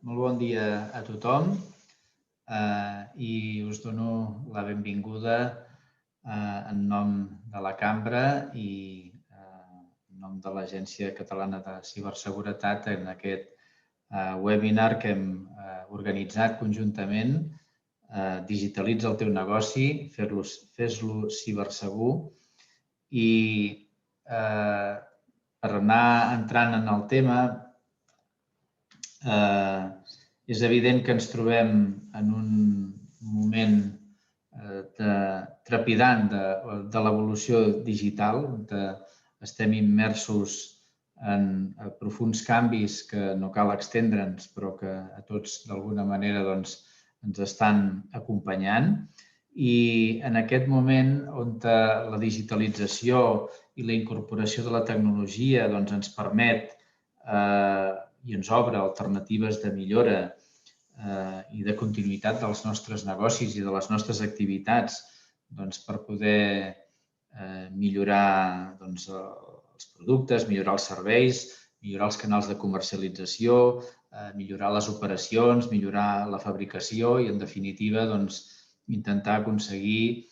Molt bon dia a tothom i us dono la benvinguda en nom de la Cambra i en nom de l'Agència Catalana de Ciberseguretat en aquest webinar que hem organitzat conjuntament. Digitalitza el teu negoci, fes-lo cibersegur. I per anar entrant en el tema, és evident que ens trobem en un moment trepidant de l'evolució digital, on estem immersos en profunds canvis que no cal estendre'ns, però que a tots d'alguna manera ens estan acompanyant. I en aquest moment on la digitalització i la incorporació de la tecnologia ens permet i ens obre alternatives de millora i de continuïtat dels nostres negocis i de les nostres activitats per poder millorar els productes, millorar els serveis, millorar els canals de comercialització, millorar les operacions, millorar la fabricació i, en definitiva, intentar aconseguir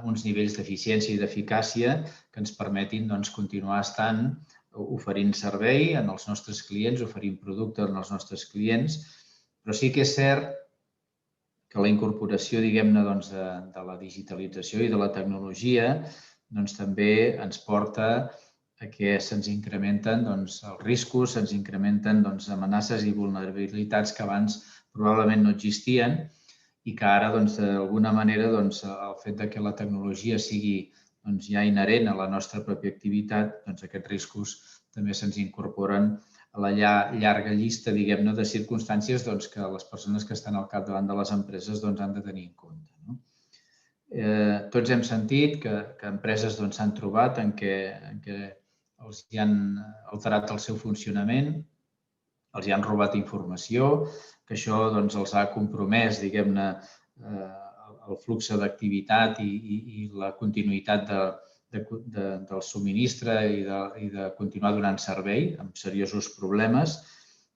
uns nivells d'eficiència i d'eficàcia que ens permetin continuar estant oferint servei als nostres clients, oferint producte als nostres clients, però sí que és cert que la incorporació, diguem-ne, de la digitalització i de la tecnologia també ens porta a que se'ns incrementen els riscos, se'ns incrementen amenaces i vulnerabilitats que abans probablement no existien i que ara, d'alguna manera, el fet que la tecnologia sigui ja inherent a la nostra pròpia activitat, aquests riscos també se'ns incorporen a la llarga llista, diguem-ne, de circumstàncies que les persones que estan al capdavant de les empreses han de tenir en compte. Tots hem sentit que empreses s'han trobat en què els han alterat el seu funcionament, els han robat informació, que això els ha compromès, diguem-ne, el flux d'activitat i la continuïtat del subministre i de continuar donant servei amb seriosos problemes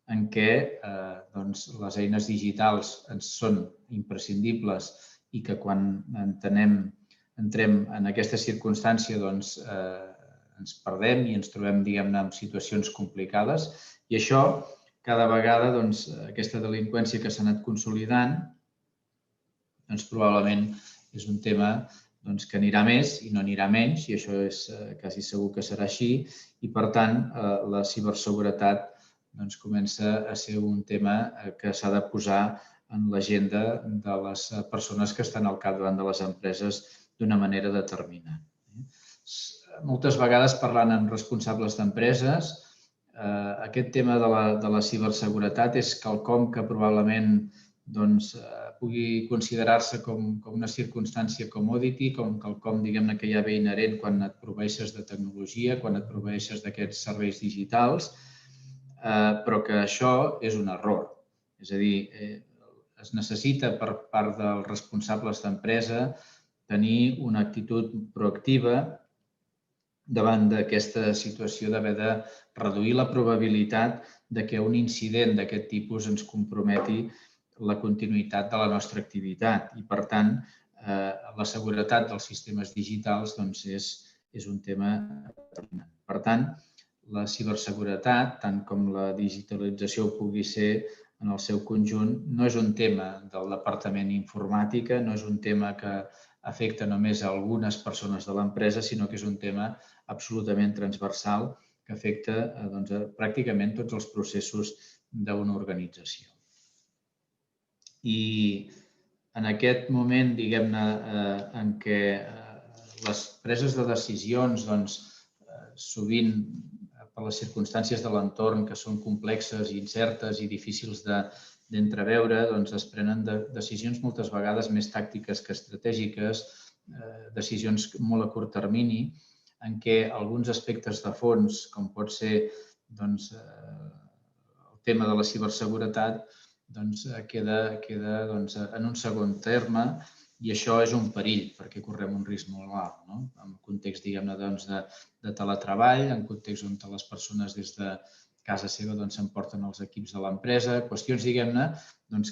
en què les eines digitals ens són imprescindibles i que quan entrem en aquesta circumstància ens perdem i ens trobem, diguem-ne, en situacions complicades i això, cada vegada, aquesta delinqüència que s'ha anat consolidant, probablement és un tema que anirà més i no anirà menys, i això és quasi segur que serà així, i per tant la ciberseguretat comença a ser un tema que s'ha de posar en l'agenda de les persones que estan al capdavant de les empreses d'una manera determinada. Moltes vegades parlant amb responsables d'empreses, aquest tema de la ciberseguretat és quelcom que probablement pugui considerar-se com una circumstància commodity, com quelcom, diguem-ne, que ja ve inherent quan et proveeixes de tecnologia, quan et proveeixes d'aquests serveis digitals, però que això és un error. És a dir, es necessita per part dels responsables d'empresa tenir una actitud proactiva davant d'aquesta situació d'haver de reduir la probabilitat que un incident d'aquest tipus ens comprometi la continuïtat de la nostra activitat i, per tant, la seguretat dels sistemes digitals és un tema determinant. Per tant, la ciberseguretat, tant com la digitalització pugui ser en el seu conjunt, no és un tema del departament d'informàtica, no és un tema que afecta només a algunes persones de l'empresa, sinó que és un tema absolutament transversal que afecta pràcticament tots els processos d'una organització. I en aquest moment, diguem-ne, en què les preses de decisions, sovint per les circumstàncies de l'entorn que són complexes i incertes i difícils d'entreveure, es prenen decisions moltes vegades més tàctiques que estratègiques, decisions molt a curt termini, en què alguns aspectes de fons, com pot ser el tema de la ciberseguretat, queda en un segon terme i això és un perill perquè correm un risc molt alt. En un context, diguem-ne, de teletreball, en un context on les persones des de casa seva s'emporten els equips de l'empresa, qüestions, diguem-ne,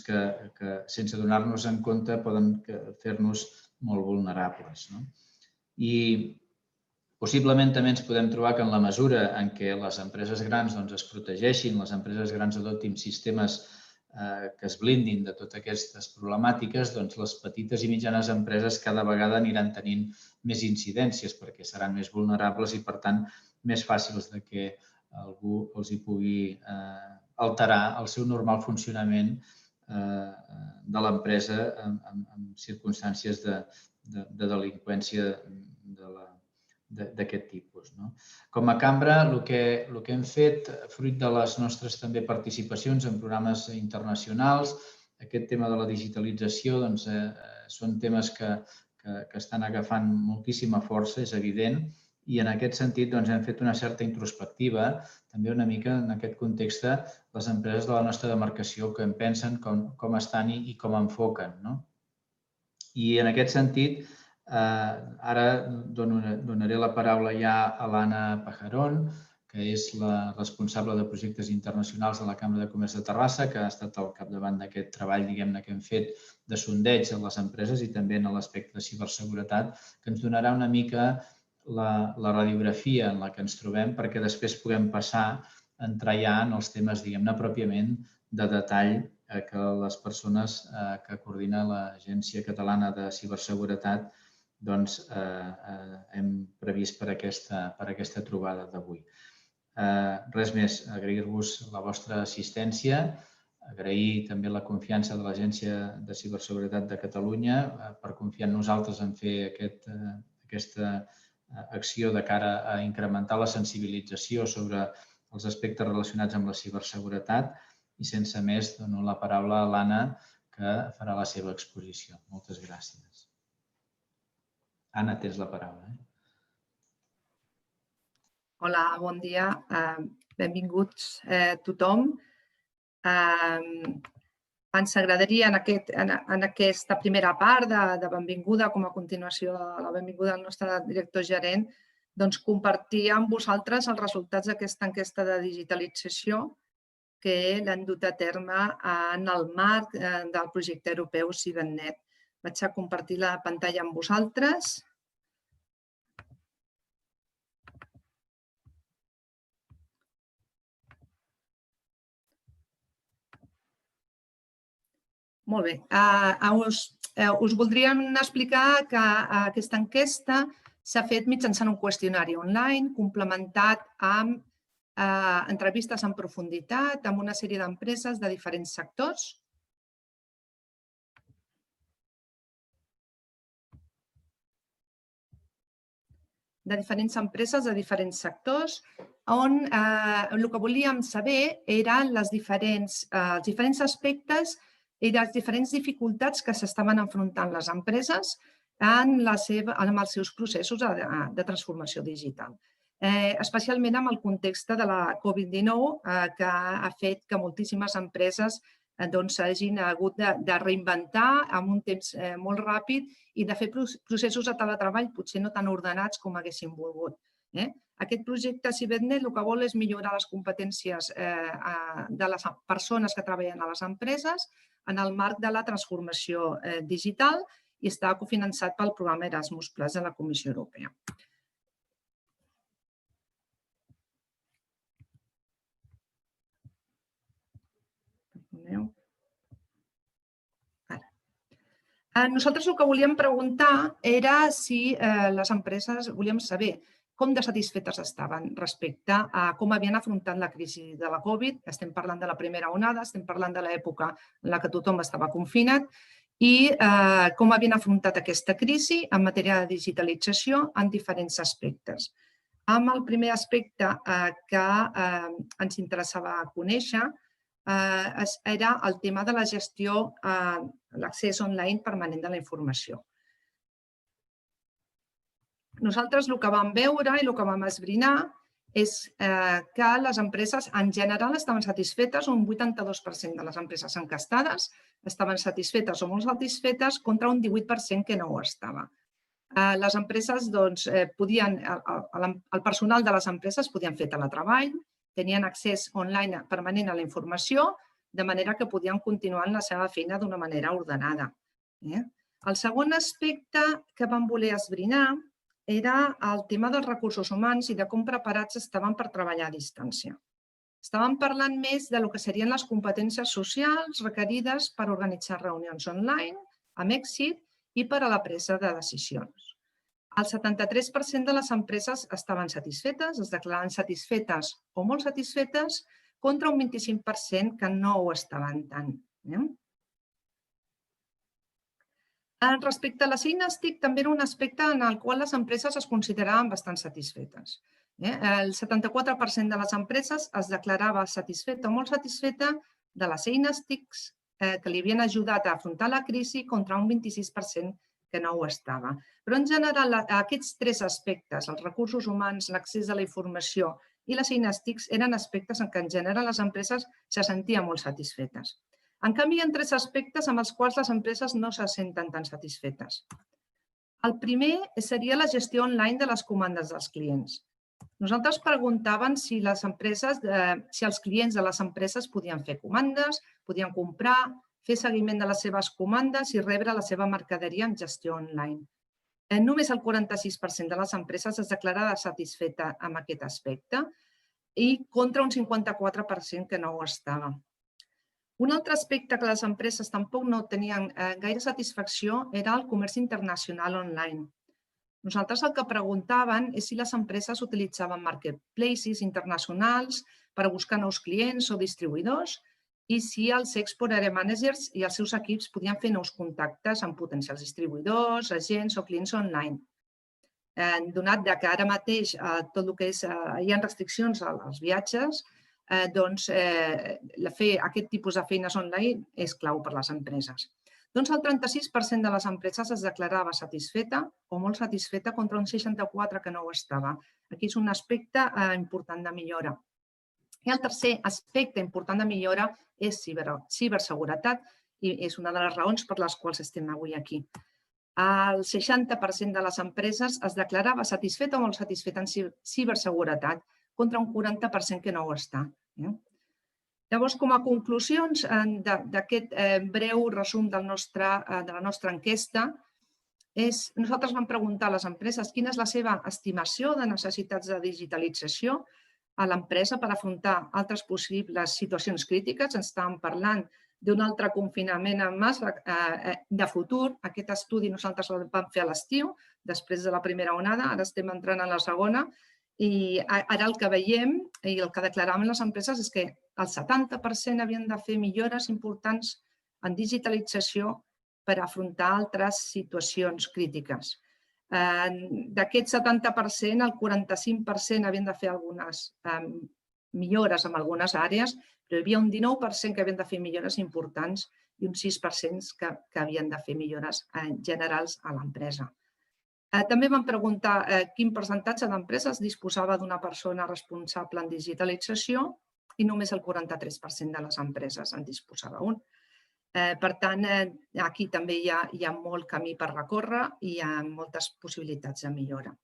que sense donar-nos en compte poden fer-nos molt vulnerables. I possiblement també ens podem trobar que en la mesura en què les empreses grans es protegeixin, les empreses grans adoptin sistemes que es blindin de totes aquestes problemàtiques, les petites i mitjanes empreses cada vegada aniran tenint més incidències perquè seran més vulnerables i, per tant, més fàcils que algú els hi pugui alterar el seu normal funcionament de l'empresa en circumstàncies de delinqüència d'aquest tipus. Com a cambra, el que hem fet, fruit de les nostres també participacions en programes internacionals, aquest tema de la digitalització són temes que estan agafant moltíssima força, és evident, i en aquest sentit hem fet una certa introspectiva, també una mica en aquest context, les empreses de la nostra demarcació que en pensen, com estan i com enfoquen. I en aquest sentit, ara donaré la paraula ja a l'Anna Pajarón, que és la responsable de projectes internacionals de la Cambra de Comerç de Terrassa, que ha estat al capdavant d'aquest treball, diguem-ne, que hem fet de sondeig a les empreses i també en l'aspecte de ciberseguretat, que ens donarà una mica la radiografia en la que ens trobem perquè després puguem passar a entrar ja en els temes, diguem-ne, pròpiament de detall que les persones que coordina l'Agència Catalana de Ciberseguretat hem previst per aquesta trobada d'avui. Res més, agrair-vos la vostra assistència, agrair també la confiança de l'Agència de Ciberseguretat de Catalunya per confiar en nosaltres en fer aquesta acció de cara a incrementar la sensibilització sobre els aspectes relacionats amb la ciberseguretat i sense més dono la paraula a l'Anna que farà la seva exposició. Moltes gràcies. Anna, tens la paraula. Hola, bon dia. Benvinguts tothom. Ens agradaria en aquesta primera part de benvinguda, com a continuació de la benvinguda del nostre director gerent, compartir amb vosaltres els resultats d'aquesta enquesta de digitalització que l'han dut a terme en el marc del projecte europeu CiberNet. Vaig a compartir la pantalla amb vosaltres. Molt bé. Us voldríem explicar que aquesta enquesta s'ha fet mitjançant un qüestionari online complementat amb entrevistes en profunditat amb una sèrie d'empreses de diferents sectors. On el que volíem saber eren els diferents aspectes i les diferents dificultats que s'estaven enfrontant les empreses en els seus processos de transformació digital. Especialment en el context de la Covid-19, que ha fet que moltíssimes empreses s'hagin hagut de reinventar en un temps molt ràpid i de fer processos de teletreball potser no tan ordenats com haguessin volgut. Aquest projecte CiberNet el que vol és millorar les competències de les persones que treballen a les empreses en el marc de la transformació digital i està cofinançat pel programa Erasmus+ de la Comissió Europea. Nosaltres el que volíem preguntar era si les empreses, volíem saber com de satisfetes estaven respecte a com havien afrontat la crisi de la Covid. Estem parlant de la primera onada, estem parlant de l'època en la que tothom estava confinat i com havien afrontat aquesta crisi en matèria de digitalització en diferents aspectes. Amb el primer aspecte que ens interessava conèixer era el tema de la gestió, l'accés online permanent de la informació. Nosaltres el que vam veure i el que vam esbrinar és que les empreses en general estaven satisfetes, un 82% de les empreses enquestades estaven satisfetes o molt satisfetes contra un 18% que no ho estava. Les empreses podien, el personal de les empreses podien fer teletreball, tenien accés online permanent a la informació, de manera que podien continuar en la seva feina d'una manera ordenada. El segon aspecte que vam voler esbrinar era el tema dels recursos humans i de com preparats estaven per treballar a distància. Estàvem parlant més de lo que serien les competències socials requerides per organitzar reunions online amb èxit i per a la presa de decisions. El 73% de les empreses estaven satisfetes, es declaraven satisfetes o molt satisfetes, contra un 25% que no ho estaven tant. Respecte a les eines TIC, també era un aspecte en el qual les empreses es consideraven bastant satisfetes. El 74% de les empreses es declarava satisfeta o molt satisfeta de les eines TIC que li havien ajudat a afrontar la crisi contra un 26% que no ho estava. Però en general aquests tres aspectes, els recursos humans, l'accés a la informació i les eines TIC, eren aspectes en què en general les empreses se sentien molt satisfetes. En canvi, hi ha tres aspectes amb els quals les empreses no se senten tan satisfetes. El primer seria la gestió online de les comandes dels clients. Nosaltres preguntàvem si els clients de les empreses podien fer comandes, podien comprar, fer seguiment de les seves comandes i rebre la seva mercaderia en gestió online. Només el 46% de les empreses es declarava satisfeta amb aquest aspecte i contra un 54% que no ho estava. Un altre aspecte que les empreses tampoc no tenien gaire satisfacció era el comerç internacional online. Nosaltres el que preguntàvem és si les empreses utilitzaven marketplaces internacionals per a buscar nous clients o distribuïdors i si els export area managers i els seus equips podien fer nous contactes amb potencials distribuïdors, agents o clients online. Donat que ara mateix tot el que hi ha restriccions als viatges, doncs fer aquest tipus de feines online és clau per a les empreses. Doncs el 36% de les empreses es declarava satisfeta o molt satisfeta contra un 64% que no ho estava. Aquí és un aspecte important de millora. I el tercer aspecte important de millora és ciberseguretat i és una de les raons per les quals estem avui aquí. El 60% de les empreses es declarava satisfeta o molt satisfeta en ciberseguretat contra un 40% que no ho està. Llavors, com a conclusions d'aquest breu resum de la nostra enquesta, nosaltres vam preguntar a les empreses quina és la seva estimació de necessitats de digitalització a l'empresa per afrontar altres possibles situacions crítiques. Ens estàvem parlant d'un altre confinament en massa de futur. Aquest estudi nosaltres el vam fer a l'estiu, després de la primera onada, ara estem entrant a la segona. I ara el que veiem i el que declaraven les empreses és que el 70% havien de fer millores importants en digitalització per afrontar altres situacions crítiques. D'aquest 70%, el 45% havien de fer algunes millores en algunes àrees, però hi havia un 19% que havien de fer millores importants i un 6% que havien de fer millores generals a l'empresa. També vam preguntar quin percentatge d'empreses disposava d'una persona responsable en digitalització i només el 43% de les empreses en disposava un. Per tant, aquí també hi ha molt camí per recórrer i hi ha moltes possibilitats de millora.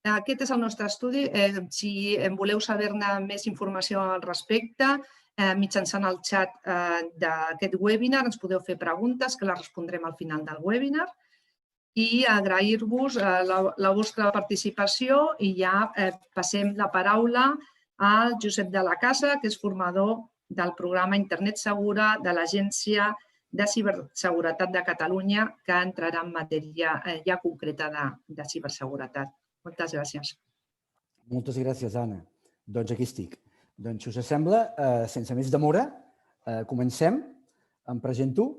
Aquest és el nostre estudi. Si voleu saber-ne més informació al respecte, mitjançant el xat d'aquest webinar ens podeu fer preguntes que les respondrem al final del webinar. I agrair-vos la vostra participació i ja passem la paraula al Josep de la Casa, que és formador del programa Internet Segura de l'Agència de Ciberseguretat de Catalunya, que entrarà en matèria ja concreta de ciberseguretat. Moltes gràcies. Moltes gràcies, Anna. Doncs aquí estic. Doncs, si us sembla, sense més demora, comencem. Em presento.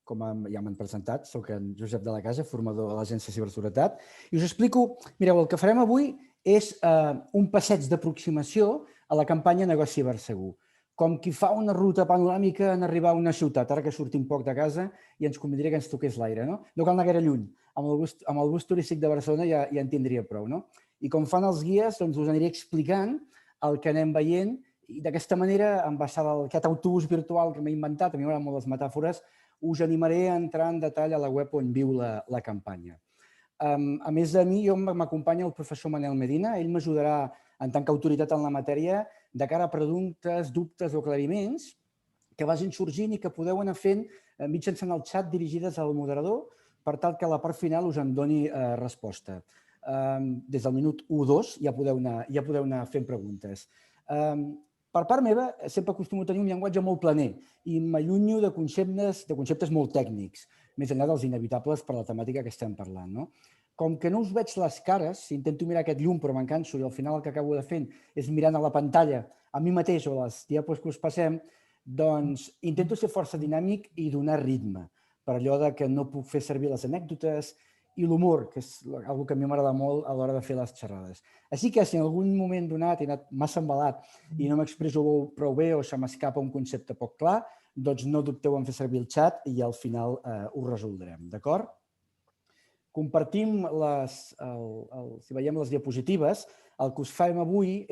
Com ja m'han presentat, soc en Josep de la Casa, formador de l'Agència de Ciberseguretat, i us explico, mireu, el que farem avui és un passeig d'aproximació a la campanya Negoci Cibersegur. Com qui fa una ruta panoràmica en arribar a una ciutat, ara que sortim poc de casa i ens convindria que ens toqués l'aire, no? No cal anar gaire lluny, amb el bus turístic de Barcelona ja en tindria prou, no? I com fan els guies, doncs us aniré explicant el que anem veient i d'aquesta manera, en base a aquest autobús virtual que m'he inventat, a mi m'agraden molt les metàfores, us animaré a entrar en detall a la web on viu la campanya. A més de mi, m'acompanya el professor Manel Medina. Ell m'ajudarà en tant que autoritat en la matèria, de cara a preguntes, dubtes o aclariments que vagin sorgint i que podeu anar fent mitjançant el xat dirigides al moderador per tal que a la part final us en doni resposta. Des del minut 1 o 2 ja podeu anar fent preguntes. Per part meva, sempre acostumo a tenir un llenguatge molt planer i m'allunyo de conceptes molt tècnics, més enllà dels inevitables per la temàtica que estem parlant, no? Com que no us veig les cares, intento mirar aquest llum però me'n canso i al final el que acabo de fent és mirant a la pantalla a mi mateix o a les diapos que us passem, doncs intento ser força dinàmic i donar ritme, per allò que no puc fer servir les anècdotes i l'humor, que és una cosa que a mi m'agrada molt a l'hora de fer les xerrades. Així que si en algun moment donat he anat massa embalat i no m'expresso prou bé o se m'escapa un concepte poc clar, doncs no dubteu en fer servir el xat i al final ho resoldrem, d'acord? Compartim si veiem les diapositives, el que us farem avui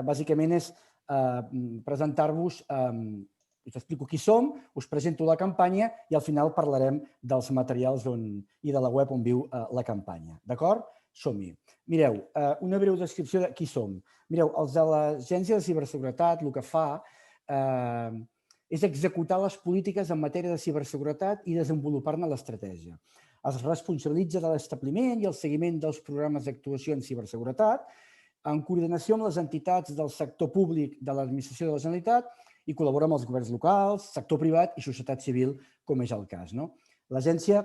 bàsicament és presentar-vos, us explico qui som, us presento la campanya i al final parlarem dels materials i de la web on viu la campanya. D'acord? Som-hi. Mireu, una breu descripció de qui som. Mireu, els de l'Agència de Ciberseguretat el que fa és executar les polítiques en matèria de ciberseguretat i desenvolupar-ne l'estratègia. Es responsabilitza de l'establiment i el seguiment dels programes d'actuació en ciberseguretat en coordinació amb les entitats del sector públic de l'administració de la Generalitat i col·labora amb els governs locals, sector privat i societat civil, com és el cas. L'agència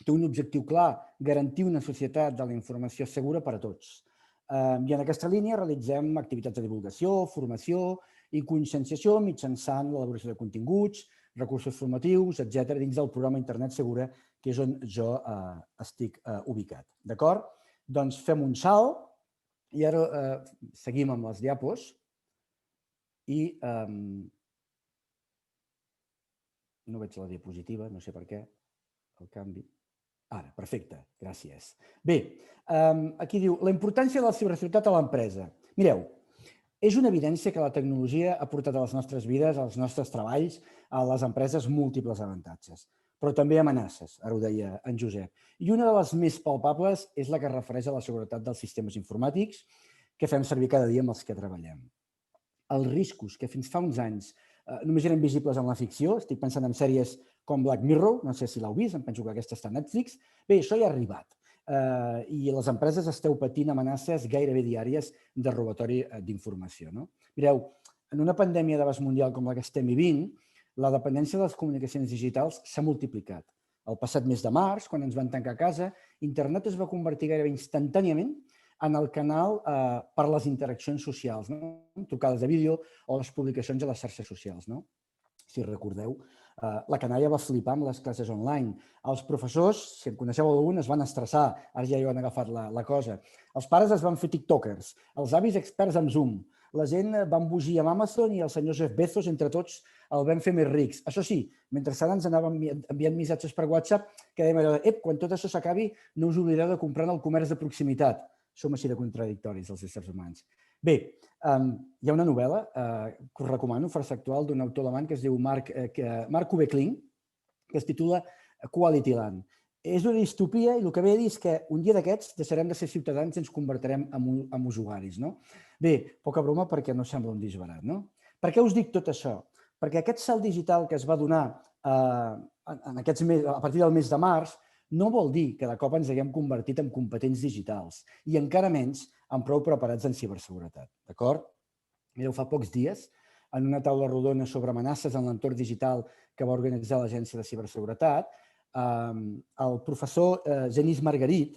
té un objectiu clar, garantir una societat de la informació segura per a tots. I en aquesta línia realitzem activitats de divulgació, formació i conscienciació mitjançant l'elaboració de continguts, recursos formatius, etc., dins del programa Internet Segura, que és on jo estic ubicat. D'acord? Doncs fem un salt i ara seguim amb les diapos i no veig la diapositiva, no sé per què, el canvi. Ara, perfecte, gràcies. Bé, aquí diu la importància de la ciberseguretat a l'empresa. Mireu, és una evidència que la tecnologia ha portat a les nostres vides, als nostres treballs, a les empreses múltiples avantatges, però també amenaces, ara ho deia en Josep. I una de les més palpables és la que es refereix a la seguretat dels sistemes informàtics que fem servir cada dia amb els que treballem. Els riscos que fins fa uns anys només eren visibles en la ficció, estic pensant en sèries com Black Mirror, no sé si l'heu vist, em penso que aquesta està a Netflix, bé, això ja ha arribat. I les empreses esteu patint amenaces gairebé diàries de robatori d'informació. Mireu, en una pandèmia d'abast mundial com la que estem vivint, la dependència de les comunicacions digitals s'ha multiplicat. El passat mes de març, quan ens van tancar a casa, internet es va convertir gairebé instantàniament en el canal per les interaccions socials, trucades de vídeo o les publicacions a les xarxes socials. Si recordeu, la canalla va flipar amb les classes online. Els professors, si en coneixeu algun, es van estressar, ara ja hi han agafat la cosa. Els pares es van fer tiktokers, els avis experts en Zoom, la gent va embogir amb Amazon i el senyor Jeff Bezos, entre tots, el vam fer més rics. Això sí, mentrestant ens anàvem enviant missatges per WhatsApp que dèiem allò de quan tot això s'acabi no us oblideu de comprar en el comerç de proximitat. Som així de contradictoris, els éssers humans. Bé, hi ha una novel·la que us recomano, força actual, d'un autor alemany que es diu Mark Uwe Kling, que es titula Quality Land. És una distopia i el que ve a dir és que un dia d'aquests deixarem de ser ciutadans i ens convertirem en usuaris. Bé, poca broma perquè no sembla un disbarat. Per què us dic tot això? Perquè aquest salt digital que es va donar a partir del mes de març no vol dir que de cop ens haguem convertit en competents digitals i encara menys en prou preparats en ciberseguretat. D'acord? Mireu, fa pocs dies, en una taula rodona sobre amenaces en l'entorn digital que va organitzar l'Agència de Ciberseguretat, el professor Genís Margarit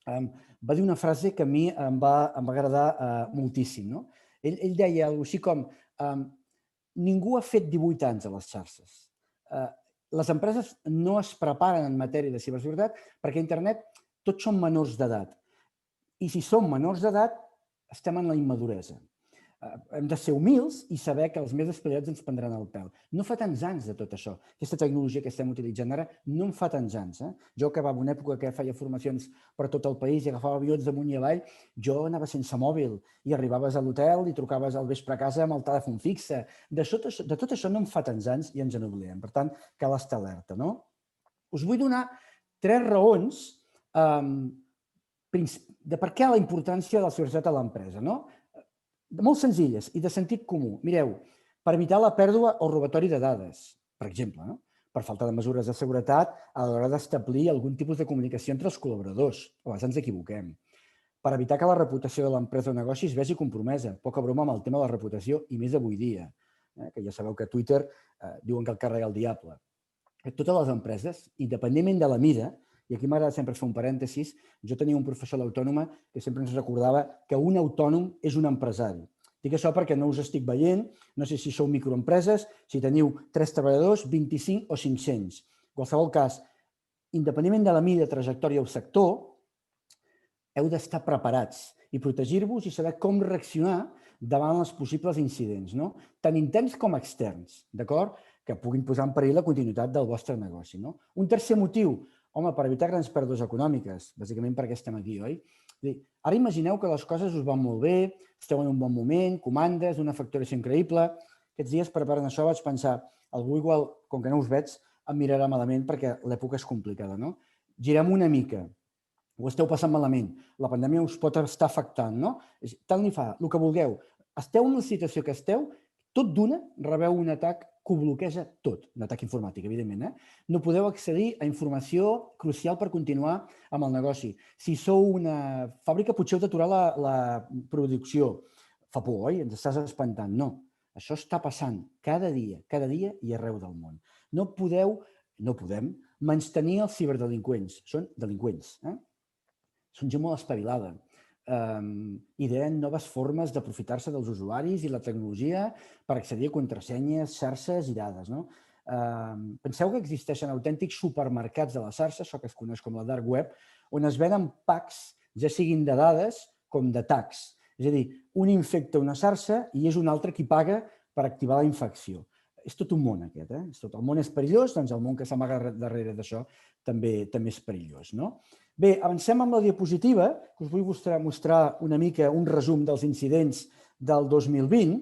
va dir una frase que a mi em va agradar moltíssim. Ell deia alguna cosa així com ningú ha fet 18 anys a les xarxes. Les empreses no es preparen en matèria de ciberseguretat perquè a internet tots són menors d'edat. I si som menors d'edat, estem en la immaduresa. Hem de ser humils i saber que els més espavilats ens prendran el pèl. No fa tants anys de tot això. Aquesta tecnologia que estem utilitzant ara no en fa tants anys. Jo que va en una època que feia formacions per tot el país i agafava avions d'amunt i avall, jo anava sense mòbil i arribaves a l'hotel i trucaves al vespre a casa amb el telèfon fixe. De tot això no en fa tants anys i ens n'oblidem. Per tant, cal estar alerta. Us vull donar 3 raons de per què la importància de la seguretat a l'empresa. molt senzilles i de sentit comú. Mireu, per evitar la pèrdua o robatori de dades, per exemple, no? Per falta de mesures de seguretat a l'hora d'establir algun tipus de comunicació entre els col·laboradors. A vegades ens equivoquem. Per evitar que la reputació de l'empresa o negoci es vegi compromesa. Poca broma amb el tema de la reputació, i més avui dia, que ja sabeu que a Twitter diuen que el carrega el diable. Totes les empreses, independentment de la mida, i aquí m'agrada sempre fer un parèntesis, jo tenia un professor a l'Autònoma que sempre ens recordava que un autònom és un empresari. Dic això perquè no us estic veient, no sé si sou microempreses, si teniu 3 treballadors, 25 o 500. En qualsevol cas, independentment de la mida, trajectòria o sector, heu d'estar preparats i protegir-vos i saber com reaccionar davant els possibles incidents, tant interns com externs, d'acord? Que puguin posar en perill la continuïtat del vostre negoci. Un tercer motiu, home, per evitar grans pèrdues econòmiques, bàsicament perquè estem aquí, oi? Ara imagineu que les coses us van molt bé, esteu en un bon moment, comandes, una facturació increïble. Aquests dies, preparant això, vaig pensar, algú igual, com que no us veig, em mirarà malament perquè l'època és complicada, no? Girem una mica, ho esteu passant malament, la pandèmia us pot estar afectant, no? Tant li fa, el que vulgueu. Esteu en la situació que esteu, tot d'una rebeu un atac que ho bloqueja tot, un atac informàtic, evidentment. No podeu accedir a informació crucial per continuar amb el negoci. Si sou una fàbrica, potser heu d'aturar la producció. Fa por, oi? Ens estàs espantant. No, això està passant cada dia i arreu del món. No podem menystenir els ciberdelinqüents. Són delinqüents. Són gent molt espavilada. Ideen noves formes d'aprofitar-se dels usuaris i la tecnologia per accedir a contrasenyes, xarxes i dades. Penseu que existeixen autèntics supermercats de la xarxa, això que es coneix com la dark web, on es venen packs, ja siguin de dades com de tags. És a dir, un infecta una xarxa i és un altre qui paga per activar la infecció. És tot un món aquest. El món és perillós, doncs el món que s'amaga darrere d'això també és perillós. Bé, avancem amb la diapositiva, que us vull mostrar una mica un resum dels incidents del 2020.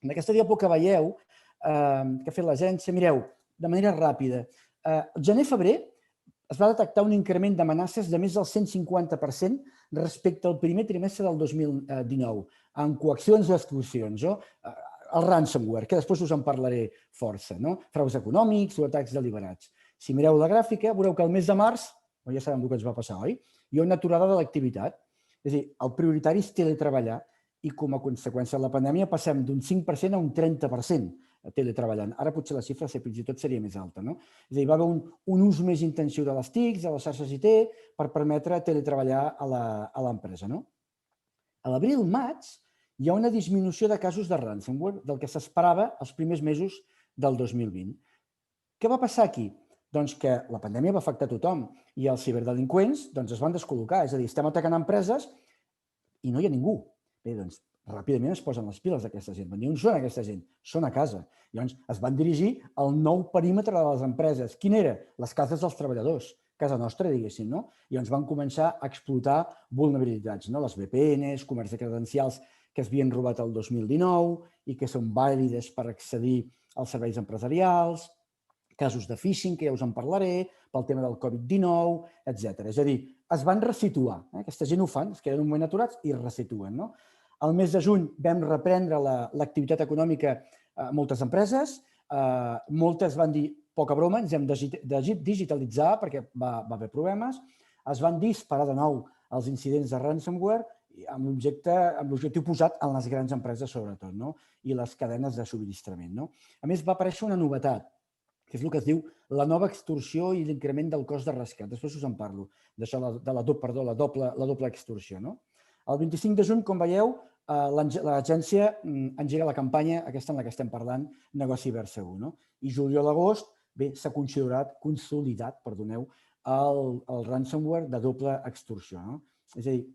En aquesta diapo que veieu, que ha fet l'agència, mireu, de manera ràpida, gener-febrer es va detectar un increment d'amenaces de més del 150% respecte al primer trimestre del 2019, amb coaccions o extorsions, el ransomware, que després us en parlaré força, fraus econòmics o atacs deliberats. Si mireu la gràfica, veureu que el mes de març, ja sabem el que ens va passar, oi? Hi ha una aturada de l'activitat. És a dir, el prioritari és teletreballar i com a conseqüència de la pandèmia passem d'un 5% a un 30% teletreballant. Ara potser la xifra fins i tot seria més alta. És a dir, va haver un ús més intensiu de les TICs, de les xarxes IT, per permetre teletreballar a l'empresa. A l'abril-maig hi ha una disminució de casos de ransomware del que s'esperava els primers mesos del 2020. Què va passar aquí? Doncs que la pandèmia va afectar tothom i els ciberdelinqüents es van descol·locar. És a dir, estem atacant empreses i no hi ha ningú. Bé, doncs, ràpidament es posen les piles d'aquesta gent. On són aquesta gent? Són a casa. Llavors, es van dirigir al nou perímetre de les empreses. Quin era? Les cases dels treballadors. Casa nostra, diguéssim, no? I llavors van començar a explotar vulnerabilitats, les VPNs, comerç de credencials que es havien robat el 2019 i que són vàlides per accedir als serveis empresarials, casos de phishing, que ja us en parlaré, pel tema del Covid-19, etc. És a dir, es van resituar. Aquesta gent ho fan, es queden un moment aturats i es resituen. Al mes de juny vam reprendre l'activitat econòmica a moltes empreses. Moltes van dir, poca broma, ens hem de digitalitzar perquè va haver problemes. Es van disparar de nou els incidents de ransomware amb l'objectiu posat en les grans empreses, sobretot, i les cadenes de subministrament. A més, va aparèixer una novetat, que és el que es diu la nova extorsió i l'increment del cost de rescat. Després us en parlo, d'això de la doble extorsió. El 25 de juny, com veieu, l'agència engega la campanya, aquesta en la que estem parlant, Negoci Verd Segur. I juliol-agost, bé, s'ha consolidat, el ransomware de doble extorsió. És a dir,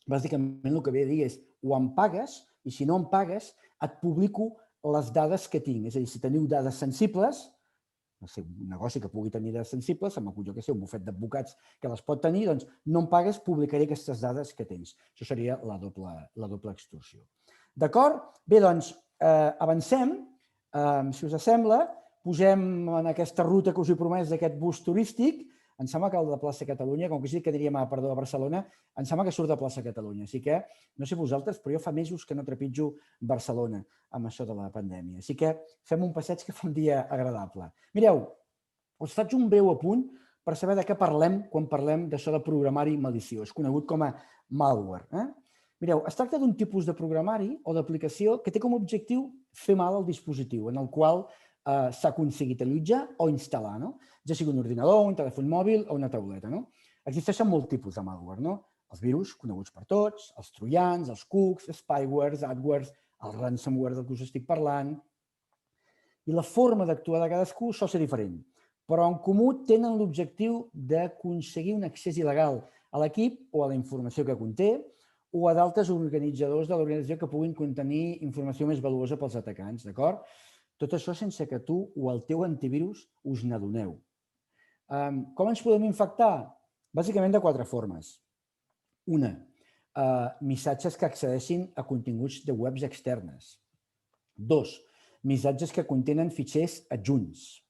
bàsicament el que ve a dir és o em pagues i si no em pagues et publico les dades que tinc. És a dir, si teniu dades sensibles, un negoci que pugui tenir dades sensibles, se m'acut, jo què sé, un bufet d'advocats que les pot tenir, doncs no em pagues, publicaré aquestes dades que tens. Això seria la doble extorsió. D'acord? Bé, doncs, avancem. Si us sembla, posem en aquesta ruta que us he promès d'aquest bus turístic, em sembla que el de Plaça Catalunya, com que sí que diríem a Barcelona, em sembla que surt de Plaça Catalunya. Així que, no sé vosaltres, però jo fa mesos que no trepitjo Barcelona amb això de la pandèmia. Així que fem un passeig que fa un dia agradable. Mireu, us faig un breu apunt per saber de què parlem quan parlem d'això de programari maliciós, conegut com a malware. Mireu, es tracta d'un tipus de programari o d'aplicació que té com a objectiu fer mal al dispositiu en el qual s'ha aconseguit allotjar o instal·lar, ja sigui un ordinador, un telèfon mòbil o una tauleta. Existeixen molts tipus de malware, els virus coneguts per tots, els troians, els cookies, spywares, adwares, el ransomware del que us estic parlant. I la forma d'actuar de cadascú sol ser diferent, però en comú tenen l'objectiu d'aconseguir un accés il·legal a l'equip o a la informació que conté o a d'altres organitzadors de l'organització que puguin contenir informació més valuosa pels atacants, d'acord? Tot això sense que tu o el teu antivirus us n'adoneu. Com ens podem infectar? Bàsicament de 4 formes. Una, missatges que accedeixin a continguts de webs externes. 2, missatges que contenen fitxers adjunts.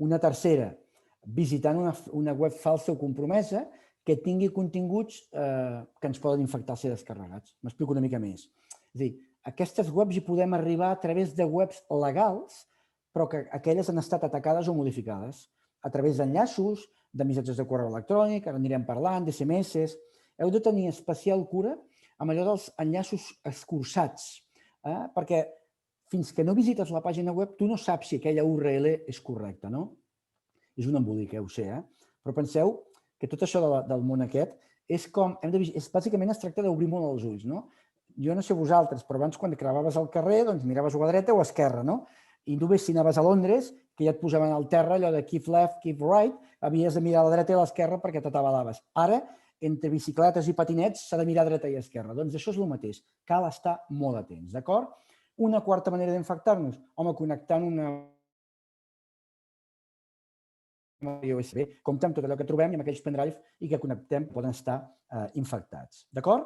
Una tercera, visitant una web falsa o compromesa que tingui continguts que ens poden infectar al ser descarregats. M'explico una mica més. És a dir, aquestes webs hi podem arribar a través de webs legals, però que aquelles han estat atacades o modificades a través d'enllaços, de missatges de correu electrònic, ara anirem parlant, d'SMS. Heu de tenir especial cura amb allò dels enllaços escurçats, perquè fins que no visites la pàgina web tu no saps si aquella URL és correcta, no? És un embolic, ho sé, però penseu que tot això del món aquest és com, bàsicament es tracta d'obrir molt els ulls, no? Jo no sé vosaltres, però abans quan creuaves al carrer doncs miraves o a dreta o a esquerra, no? I només si anaves a Londres, que ja et posaven al terra allò de keep left, keep right, havies de mirar a la dreta i a l'esquerra perquè t'atabalaves. Ara, entre bicicletes i patinets, s'ha de mirar a dreta i a esquerra. Doncs això és el mateix, cal estar molt atents, d'acord? Una quarta manera d'infectar-nos, home, connectant una USB, compta amb tot allò que trobem i amb aquells pendrive i que connectem poden estar infectats, d'acord?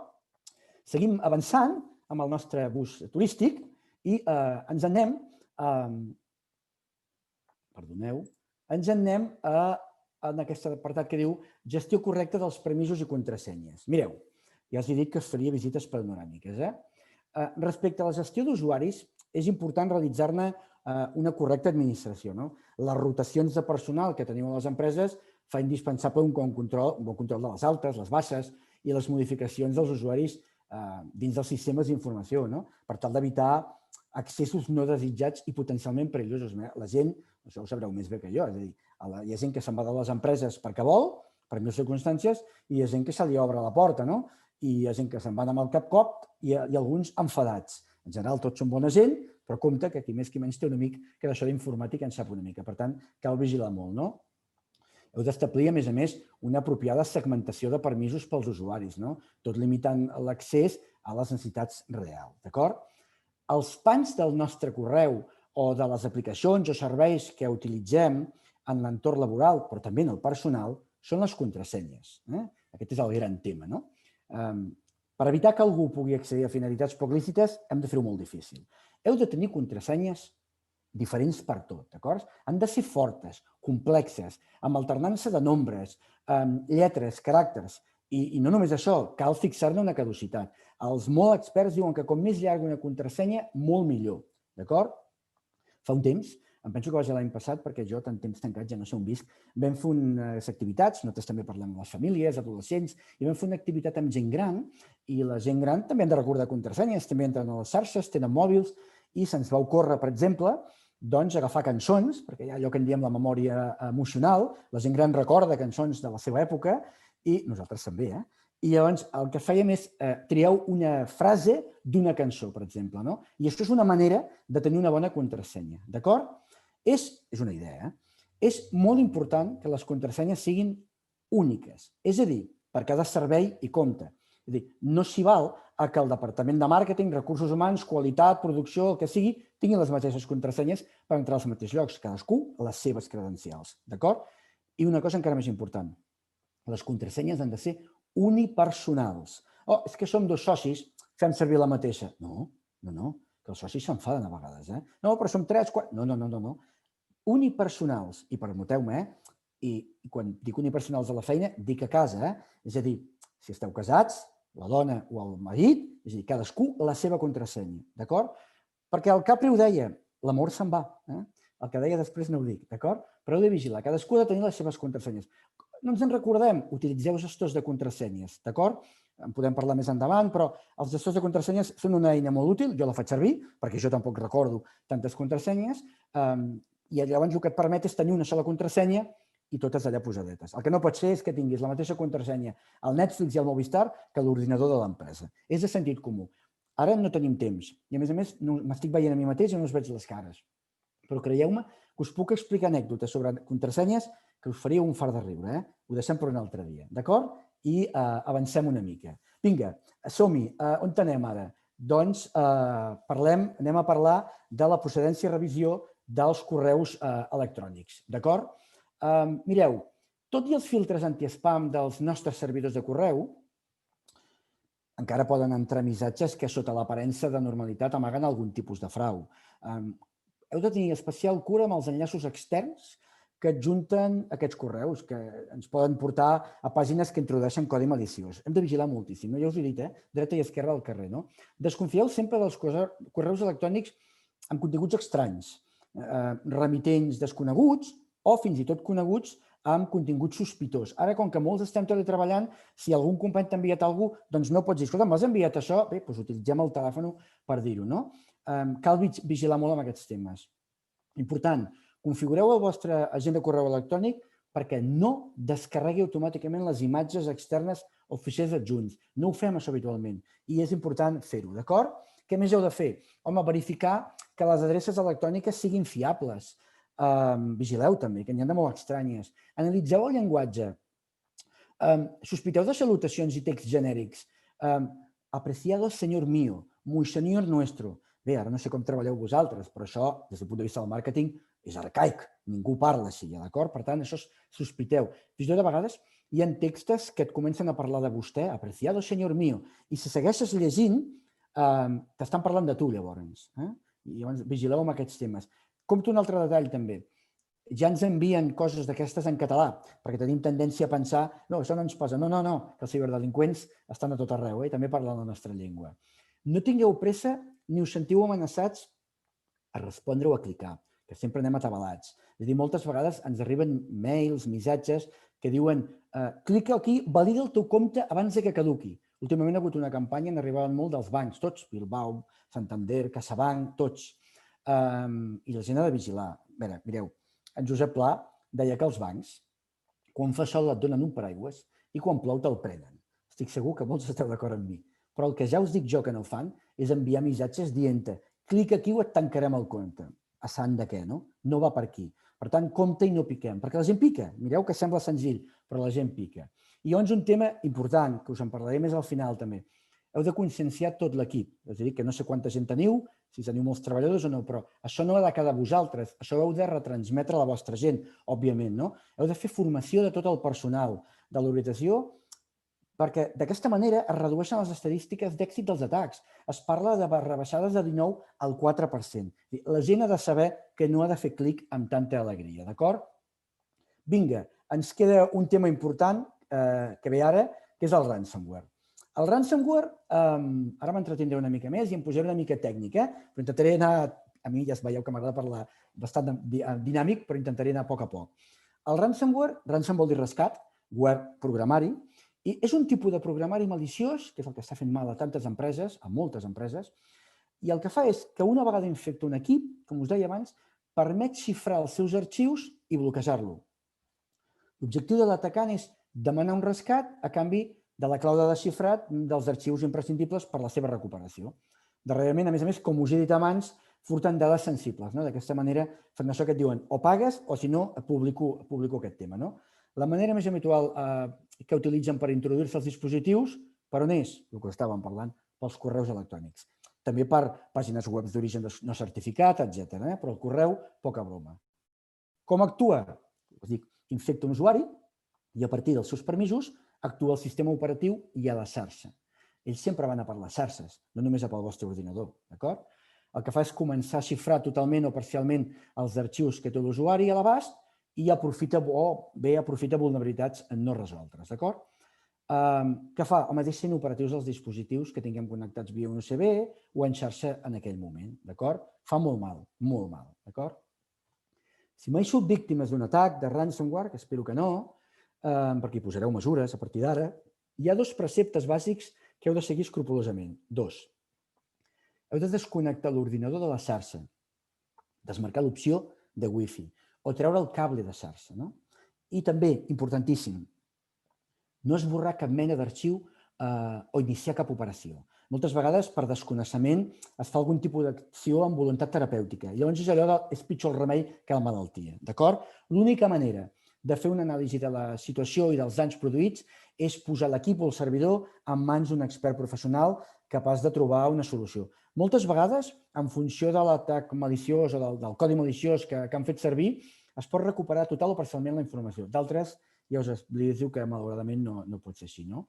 Seguim avançant amb el nostre bus turístic i ens anem en aquest apartat que diu gestió correcta dels permisos i contrasenyes. Mireu, ja us he dit que es faria visites panoràmiques. Respecte a la gestió d'usuaris, és important realitzar-ne una correcta administració. Les rotacions de personal que teniu a les empreses fa indispensable un bon control de les altes, les baixes i les modificacions dels usuaris dins dels sistemes d'informació, per tal d'evitar accessos no desitjats i potencialment perillosos. La gent, això ho sabreu més bé que jo, és a dir, hi ha gent que se'n va de les empreses perquè vol, per mil circumstàncies, i hi ha gent que se li obre la porta, i hi ha gent que se'n van amb el cap cop i alguns enfadats. En general, tots són bona gent, però compte que qui més qui menys té un amic que d'això d'informàtica en sap una mica. Per tant, cal vigilar molt, Heu d'establir, a més, una apropiada segmentació de permisos pels usuaris, tot limitant l'accés a les necessitats reals, d'acord? Els pans del nostre correu o de les aplicacions o serveis que utilitzem en l'entorn laboral, però també en el personal, són les contrasenyes. Aquest és el gran tema, Per evitar que algú pugui accedir a finalitats poc lícites, hem de fer-ho molt difícil. Heu de tenir contrasenyes diferents per tot, d'acord? Han de ser fortes, complexes, amb alternança de nombres, lletres, caràcters. I no només això, cal fixar-ne una caducitat. Els molt experts diuen que com més llarga una contrasenya, molt millor, d'acord? Fa un temps, em penso que va ser l'any passat, perquè jo tant temps tancat ja no sé on visc, vam fer unes activitats, nosaltres també parlem amb les famílies, adolescents, i vam fer una activitat amb gent gran, i la gent gran també han de recordar contrasenyes, també entren a les xarxes, tenen mòbils, i se'ns va ocórrer, per exemple, doncs agafar cançons, perquè hi ha allò que en diem la memòria emocional, la gent gran recorda cançons de la seva època, i nosaltres també, I llavors el que fèiem és trieu una frase d'una cançó, per exemple, I això és una manera de tenir una bona contrasenya, d'acord? És una idea, És molt important que les contrasenyes siguin úniques, és a dir, per cada servei i compte. És a dir, no s'hi val a que el departament de màrqueting, recursos humans, qualitat, producció, el que sigui, tinguin les mateixes contrasenyes per entrar als mateixos llocs, cadascú les seves credencials, d'acord? I una cosa encara més important, les contrasenyes han de ser unipersonals. Oh, és que som 2 socis, fem servir la mateixa. No, que els socis s'enfaden a vegades, No, però som 3, 4... No. Unipersonals. I permeteu-me, I quan dic unipersonals a la feina, dic a casa, és a dir, si esteu casats, la dona o el marit, és a dir, cadascú la seva contrasenya, d'acord? Perquè el Capri ho deia, l'amor se'n va. El que deia després no ho dic, d'acord? Però heu de vigilar, cadascú ha de tenir les seves contrasenyes. No ens en recordem, utilitzeu gestors de contrasenyes, d'acord? En podem parlar més endavant, però els gestors de contrasenyes són una eina molt útil, jo la faig servir, perquè jo tampoc recordo tantes contrasenyes, i llavors el que et permet és tenir una sola contrasenya i totes allà posadetes. El que no pot ser és que tinguis la mateixa contrasenya al Netflix i al Movistar que a l'ordinador de l'empresa. És de sentit comú. Ara no tenim temps i, a més, m'estic veient a mi mateix i no us veig les cares. Però creieu-me que us puc explicar anècdotes sobre contrasenyes que us faria un fart de riure. Ho deixem per un altre dia, d'acord? I avancem una mica. Vinga, som-hi. On anem ara? Doncs anem a parlar de la procedència i revisió dels correus electrònics, d'acord? Mireu, tot i els filtres anti-spam dels nostres servidors de correu, encara poden entrar missatges que sota l'aparença de normalitat amaguen algun tipus de frau. Heu de tenir especial cura amb els enllaços externs que adjunten aquests correus, que ens poden portar a pàgines que introdueixen codi maliciós. Hem de vigilar moltíssim, no? Ja us ho he dit, dreta i esquerra del carrer, no? Desconfieu sempre dels correus electrònics amb continguts estranys, remitents desconeguts o fins i tot coneguts amb contingut sospitós. Ara, com que molts estem teletreballant, si algun company t'ha enviat alguna cosa, doncs no pots dir, escolta, m'has enviat això? Bé, doncs utilitzem el telèfon per dir-ho, no? Cal vigilar molt amb aquests temes. Important, configureu el vostre agent de correu electrònic perquè no descarregui automàticament les imatges externes o fitxers adjunts. No ho fem això habitualment i és important fer-ho, d'acord? Què més heu de fer? Home, verificar que les adreces electròniques siguin fiables. Vigileu també, que n'hi ha de molt estranyes. Analitzeu el llenguatge. Sospiteu de salutacions i texts genèrics. Apreciado señor mío, muy señor nuestro. Bé, ara no sé com treballeu vosaltres, però això, des del punt de vista del màrqueting, és arcaic. Ningú parla així, d'acord? Per tant, això sospiteu. Fins i tot a vegades hi ha textos que et comencen a parlar de vostè, apreciado señor mío, i si segueixes llegint, t'estan parlant de tu, llavors. I llavors vigileu amb aquests temes. Compto un altre detall, també. Ja ens envien coses d'aquestes en català, perquè tenim tendència a pensar, no, això no ens posa, no, que els ciberdelinqüents estan a tot arreu i també parlen la nostra llengua. No tingueu pressa ni us sentiu amenaçats a respondre o a clicar, que sempre anem atabalats. És a dir, moltes vegades ens arriben mails, missatges que diuen clica aquí, valida el teu compte abans que caduqui. Últimament ha hagut una campanya, n'arribaven molt dels bancs, tots, Bilbao, Santander, CaixaBank, tots. I la gent ha de vigilar. Mireu, en Josep Pla deia que els bancs, quan fa sol et donen un paraigües i quan plou te'l prenen. Estic segur que molts esteu d'acord amb mi. Però el que ja us dic jo que no fan és enviar missatges dient-te clica aquí o et tancarem el compte. A sant de què, no? No va per aquí. Per tant, compte i no piquem, perquè la gent pica. Mireu que sembla senzill, però la gent pica. I llavors un tema important, que us en parlaré més al final també. Heu de conscienciar tot l'equip. És a dir, que no sé quanta gent teniu, si teniu molts treballadors o no, però això no ha de quedar a vosaltres. Això heu de retransmetre a la vostra gent, òbviament, no? Heu de fer formació de tot el personal de l'organització perquè d'aquesta manera es redueixen les estadístiques d'èxit dels atacs. Es parla de rebaixades de 19 al 4%. La gent ha de saber que no ha de fer clic amb tanta alegria, d'acord? Vinga, ens queda un tema important que ve ara, que és el ransomware. El ransomware, ara m'entretindré una mica més i em posaré una mica tècnic, però intentaré anar, a mi ja es veieu que m'agrada parlar bastant dinàmic, però intentaré anar a poc a poc. El ransomware, ransom vol dir rescat, ware, programari, i és un tipus de programari maliciós, que és el que està fent mal a tantes empreses, a moltes empreses, i el que fa és que una vegada infecta un equip, com us deia abans, permet xifrar els seus arxius i bloquejar-lo. L'objectiu de l'atacant és demanar un rescat a canvi de la clau de desxifrat dels arxius imprescindibles per a la seva recuperació. Darrerament, a més, com us he dit abans, furten dades sensibles. D'aquesta manera, fan això que et diuen o pagues o, si no, publico aquest tema. La manera més habitual que utilitzen per introduir-se als dispositius, per on és? El que estàvem parlant, pels correus electrònics. També per pàgines web d'origen no certificat, etc. Però el correu, poca broma. Com actua? Dic, infecta un usuari i a partir dels seus permisos actua el sistema operatiu i a la xarxa. Ells sempre van a per les xarxes, no només a pel vostre ordinador, d'acord? El que fa és començar a xifrar totalment o parcialment els arxius que té l'usuari a l'abast i aprofita vulnerabilitats no resoltes, d'acord? Què fa? Home, deixen operatius els dispositius que tinguem connectats via un USB o en xarxa en aquell moment, d'acord? Fa molt mal, d'acord? Si mai sou víctimes d'un atac de ransomware, que espero que no, perquè hi posareu mesures a partir d'ara, hi ha 2 preceptes bàsics que heu de seguir escrupolosament. 2. Heu de desconnectar l'ordinador de la xarxa, desmarcar l'opció de Wi-Fi o treure el cable de xarxa. I també, importantíssim, no esborrar cap mena d'arxiu o iniciar cap operació. Moltes vegades, per desconeixement, es fa algun tipus d'acció amb voluntat terapèutica. Llavors és allò de és pitjor el remei que la malaltia, d'acord? L'única manera de fer una anàlisi de la situació i dels danys produïts és posar l'equip o el servidor en mans d'un expert professional capaç de trobar una solució. Moltes vegades, en funció de l'atac maliciós o del codi maliciós que han fet servir, es pot recuperar total o parcialment la informació. D'altres, ja us diu que malauradament no pot ser així, no?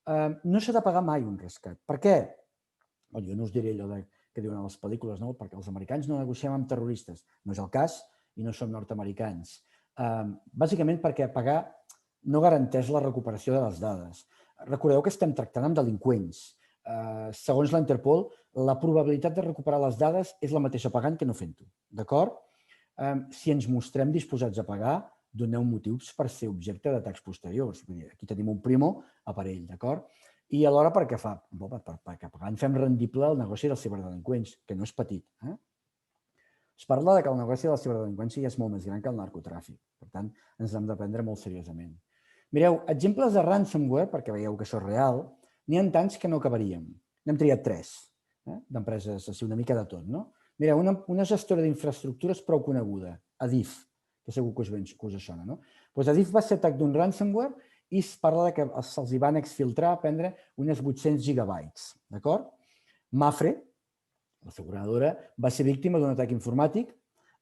No s'ha de pagar mai un rescat. Per què? Jo no us diré allò que diuen a les pel·lícules, perquè els americans no negociem amb terroristes. No és el cas i no som nord-americans. Bàsicament perquè pagar no garanteix la recuperació de les dades. Recordeu que estem tractant amb delinqüents. Segons la Interpol, la probabilitat de recuperar les dades és la mateixa pagant que no fent-ho. D'acord? Si ens mostrem disposats a pagar, doneu motius per ser objecte d'atacs posteriors. Aquí tenim un primo aparell, d'acord? I alhora perquè pagant fem rendible el negoci dels ciberdelinqüents, que no és petit. Es parla que el negoci de la ciberdelinqüència és molt més gran que el narcotràfic. Per tant, ens l'hem de prendre molt seriosament. Mireu, exemples de ransomware, perquè veieu que això és real, n'hi ha tants que no acabaríem. N'hem triat 3, d'empreses així una mica de tot. Mireu, una gestora d'infraestructures prou coneguda, Adif, que segur que us sona. Adif va ser atac d'un ransomware i es parla que se'ls van exfiltrar, prendre unes 800 gigabytes. Mapfre, l'asseguradora, va ser víctima d'un atac informàtic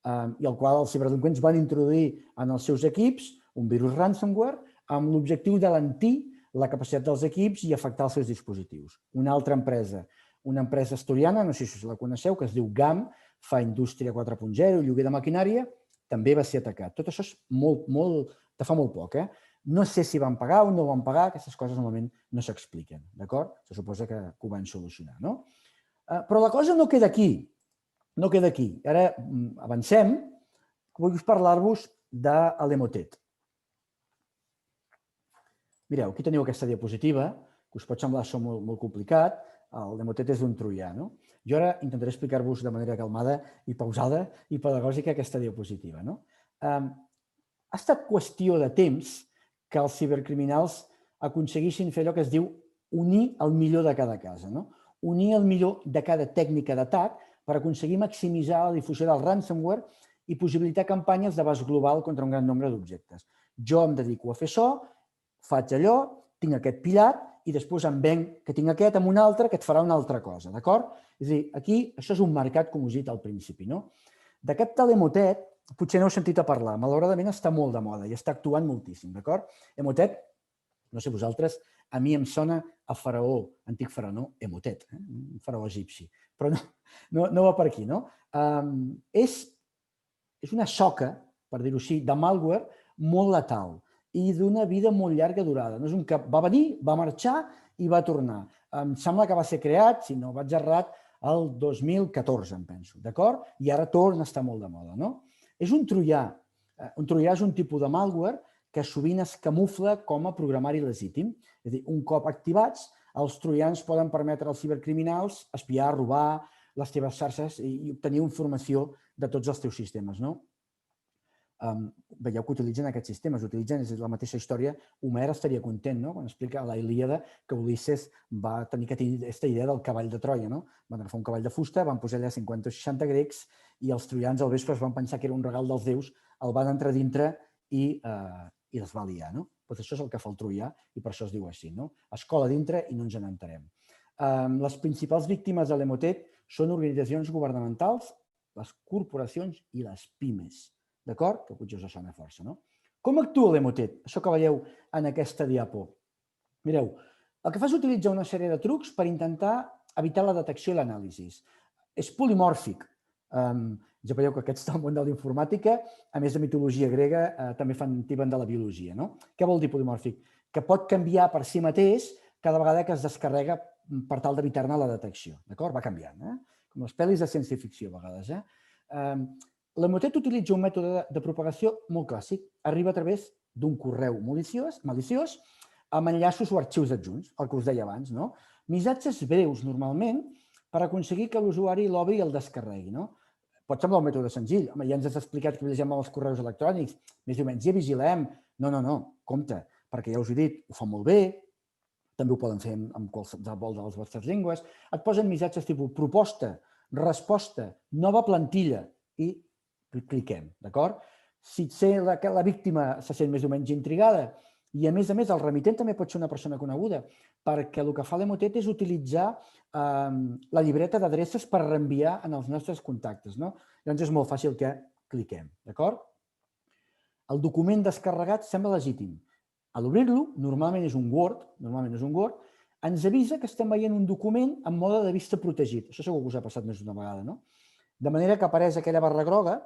i el qual els ciberdelinqüents van introduir en els seus equips un virus ransomware amb l'objectiu d'alentir la capacitat dels equips i afectar els seus dispositius. Una altra empresa, una empresa asturiana, no sé si la coneixeu, que es diu GAM, fa indústria 4.0, lloguer de maquinària, també va ser atacat. Tot això és de fa molt poc. No sé si van pagar o no van pagar, aquestes coses normalment no s'expliquen, d'acord? Se suposa que ho van solucionar, no? Però la cosa no queda aquí, no queda aquí. Ara avancem, vull parlar-vos de l'Emotet. Mireu, aquí teniu aquesta diapositiva, que us pot semblar això molt complicat. L'Emotet és d'un troià, no? Jo ara intentaré explicar-vos de manera calmada i pausada i pedagògica aquesta diapositiva. Ha estat qüestió de temps que els cibercriminals aconseguissin fer allò que es diu unir el millor de cada casa, unir el millor de cada tècnica d'atac per aconseguir maximitzar la difusió del ransomware i possibilitar campanyes d'abast global contra un gran nombre d'objectes. Jo em dedico a fer això, faig allò, tinc aquest pillat i després em venc que tinc aquest amb un altre que et farà una altra cosa, d'acord? És a dir, aquí això és un mercat, com us he dit al principi, no? D'aquest tal Emotet, potser n'heu sentit a parlar, malauradament està molt de moda i està actuant moltíssim, d'acord? Emotet, no sé vosaltres, a mi em sona a faraó, antic faraó, no? Emotet, un faraó egipci, però no va per aquí, no? És una soca, per dir-ho així, de malware molt letal i d'una vida molt llarga durada. No és un que va venir, va marxar i va tornar. Em sembla que va ser creat, si no vaig errat, el 2014, em penso, d'acord? I ara torna a estar molt de moda, no? És un troià. Un troià és un tipus de malware que sovint es camufla com a programari legítim. És a dir, un cop activats, els troians poden permetre als cibercriminals espiar, robar les teves xarxes i obtenir informació de tots els teus sistemes, no? Veieu que utilitzen aquests sistemes, utilitzen la mateixa història. Homer estaria content quan explica a la Ilíada que Ulisses va tenir aquesta idea del cavall de Troia. Van agafar un cavall de fusta, van posar allà 50 o 60 grecs i els troians al vespre van pensar que era un regal dels déus, el van entrar dintre i els va liar. Això és el que fa el troià i per això es diu així. Es cola dintre i no ens n'enterem. Les principals víctimes de l'Emotet són organitzacions governamentals, les corporacions i les pimes. D'acord? Que potser us sona força, no? Com actua l'Emotet? Això que veieu en aquesta diapo. Mireu, el que fa és utilitzar una sèrie de trucs per intentar evitar la detecció i l'anàlisi. És polimòrfic. Ja veieu que aquests del món de la informàtica, a més de mitologia grega, també tiben de la biologia. Què vol dir polimòrfic? Que pot canviar per si mateix cada vegada que es descarrega per tal d'evitar-ne la detecció. Va canviant. Com les pel·lis de ciència-ficció, a vegades. L'Emotet utilitza un mètode de propagació molt clàssic. Arriba a través d'un correu maliciós amb enllaços o arxius adjunts, el que us deia abans. Missatges breus, normalment, per aconseguir que l'usuari l'obri i el descarregui. Pot semblar un mètode senzill. Ja ens has explicat que utilitzem els correus electrònics, més o menys ja vigilem. No, compte, perquè ja us he dit, ho fa molt bé, també ho poden fer amb qualsevol de les vostres llengües. Et posen missatges tipus proposta, resposta, nova plantilla i cliquem, d'acord? Si la víctima se sent més o menys intrigada i, a més, el remitent també pot ser una persona coneguda, perquè el que fa l'Emotet és utilitzar la llibreta d'adreces per reenviar en els nostres contactes. Llavors és molt fàcil que cliquem, d'acord? El document descarregat sembla legítim. A l'obrir-lo, normalment és un Word, ens avisa que estem veient un document en mode de vista protegit. Això segur que us ha passat més d'una vegada, no? De manera que apareix aquella barra groga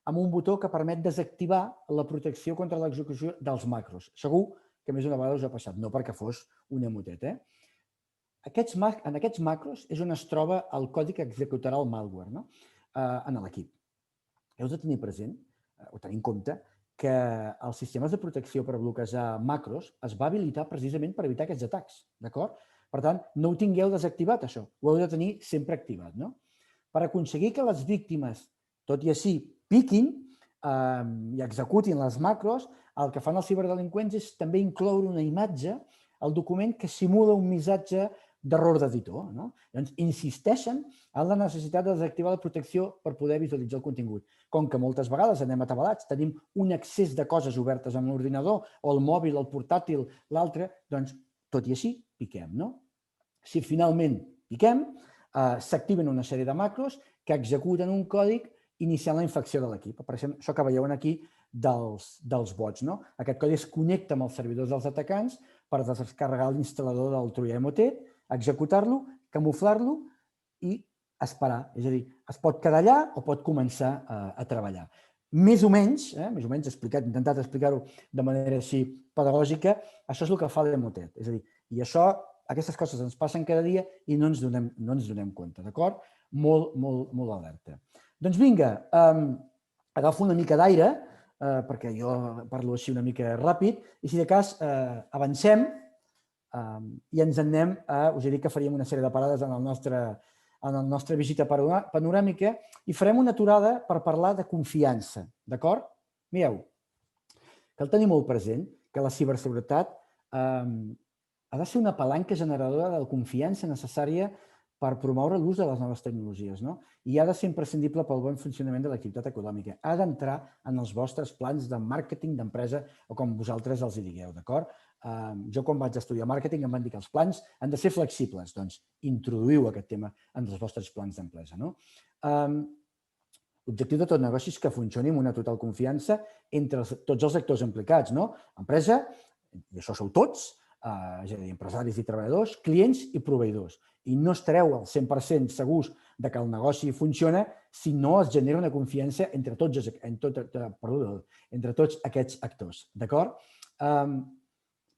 amb un botó que permet desactivar la protecció contra l'execució dels macros. Segur que més d'una vegada us ha passat, no perquè fos un Emotet. En aquests macros és on es troba el codi que executarà el malware en l'equip. Heu de tenir present, o tenir en compte, que els sistemes de protecció per bloquejar macros es va habilitar precisament per evitar aquests atacs, d'acord? Per tant, no ho tingueu desactivat, això. Ho heu de tenir sempre activat, no? Per aconseguir que les víctimes, tot i així, piquin i executin les macros, el que fan els ciberdelinqüents és també incloure una imatge al document que simula un missatge d'error d'editor. Llavors, insisteixen en la necessitat de desactivar la protecció per poder visualitzar el contingut. Com que moltes vegades anem atabalats, tenim un excés de coses obertes amb l'ordinador, o el mòbil, el portàtil, l'altre, doncs, tot i així, piquem. Si finalment piquem, s'activen una sèrie de macros que executen un còdig iniciant la infecció de l'equip. Per exemple, això que veieu aquí dels bots. Aquest codi es connecta amb els servidors dels atacants per descarregar l'instal·lador del troià Emotet, executar-lo, camuflar-lo i esperar. És a dir, es pot quedar allà o pot començar a treballar. Més o menys, intentat explicar-ho de manera així pedagògica, això és el que fa l'Emotet. És a dir, i aquestes coses ens passen cada dia i no ens donem compte, d'acord? Molt alerta. Doncs vinga, agafo una mica d'aire, perquè jo parlo així una mica ràpid, i si de cas avancem i ens en anem a... Us he dit que faríem una sèrie de parades en la nostra visita panoràmica i farem una aturada per parlar de confiança, d'acord? Mireu, cal tenir molt present que la ciberseguretat ha de ser una palanca generadora de la confiança necessària per promoure l'ús de les noves tecnologies, i ha de ser imprescindible pel bon funcionament de l'activitat econòmica. Ha d'entrar en els vostres plans de màrqueting d'empresa o com vosaltres els hi digueu, d'acord? Jo, quan vaig estudiar màrqueting, em van dir que els plans han de ser flexibles. Doncs introduïu aquest tema en els vostres plans d'empresa. L'objectiu de tot negoci és que funcioni amb una total confiança entre tots els actors implicats. Empresa, i això sou tots, és a dir, empresaris i treballadors, clients i proveïdors. I no estareu al 100% segurs que el negoci funciona si no es genera una confiança entre tots aquests actors. D'acord?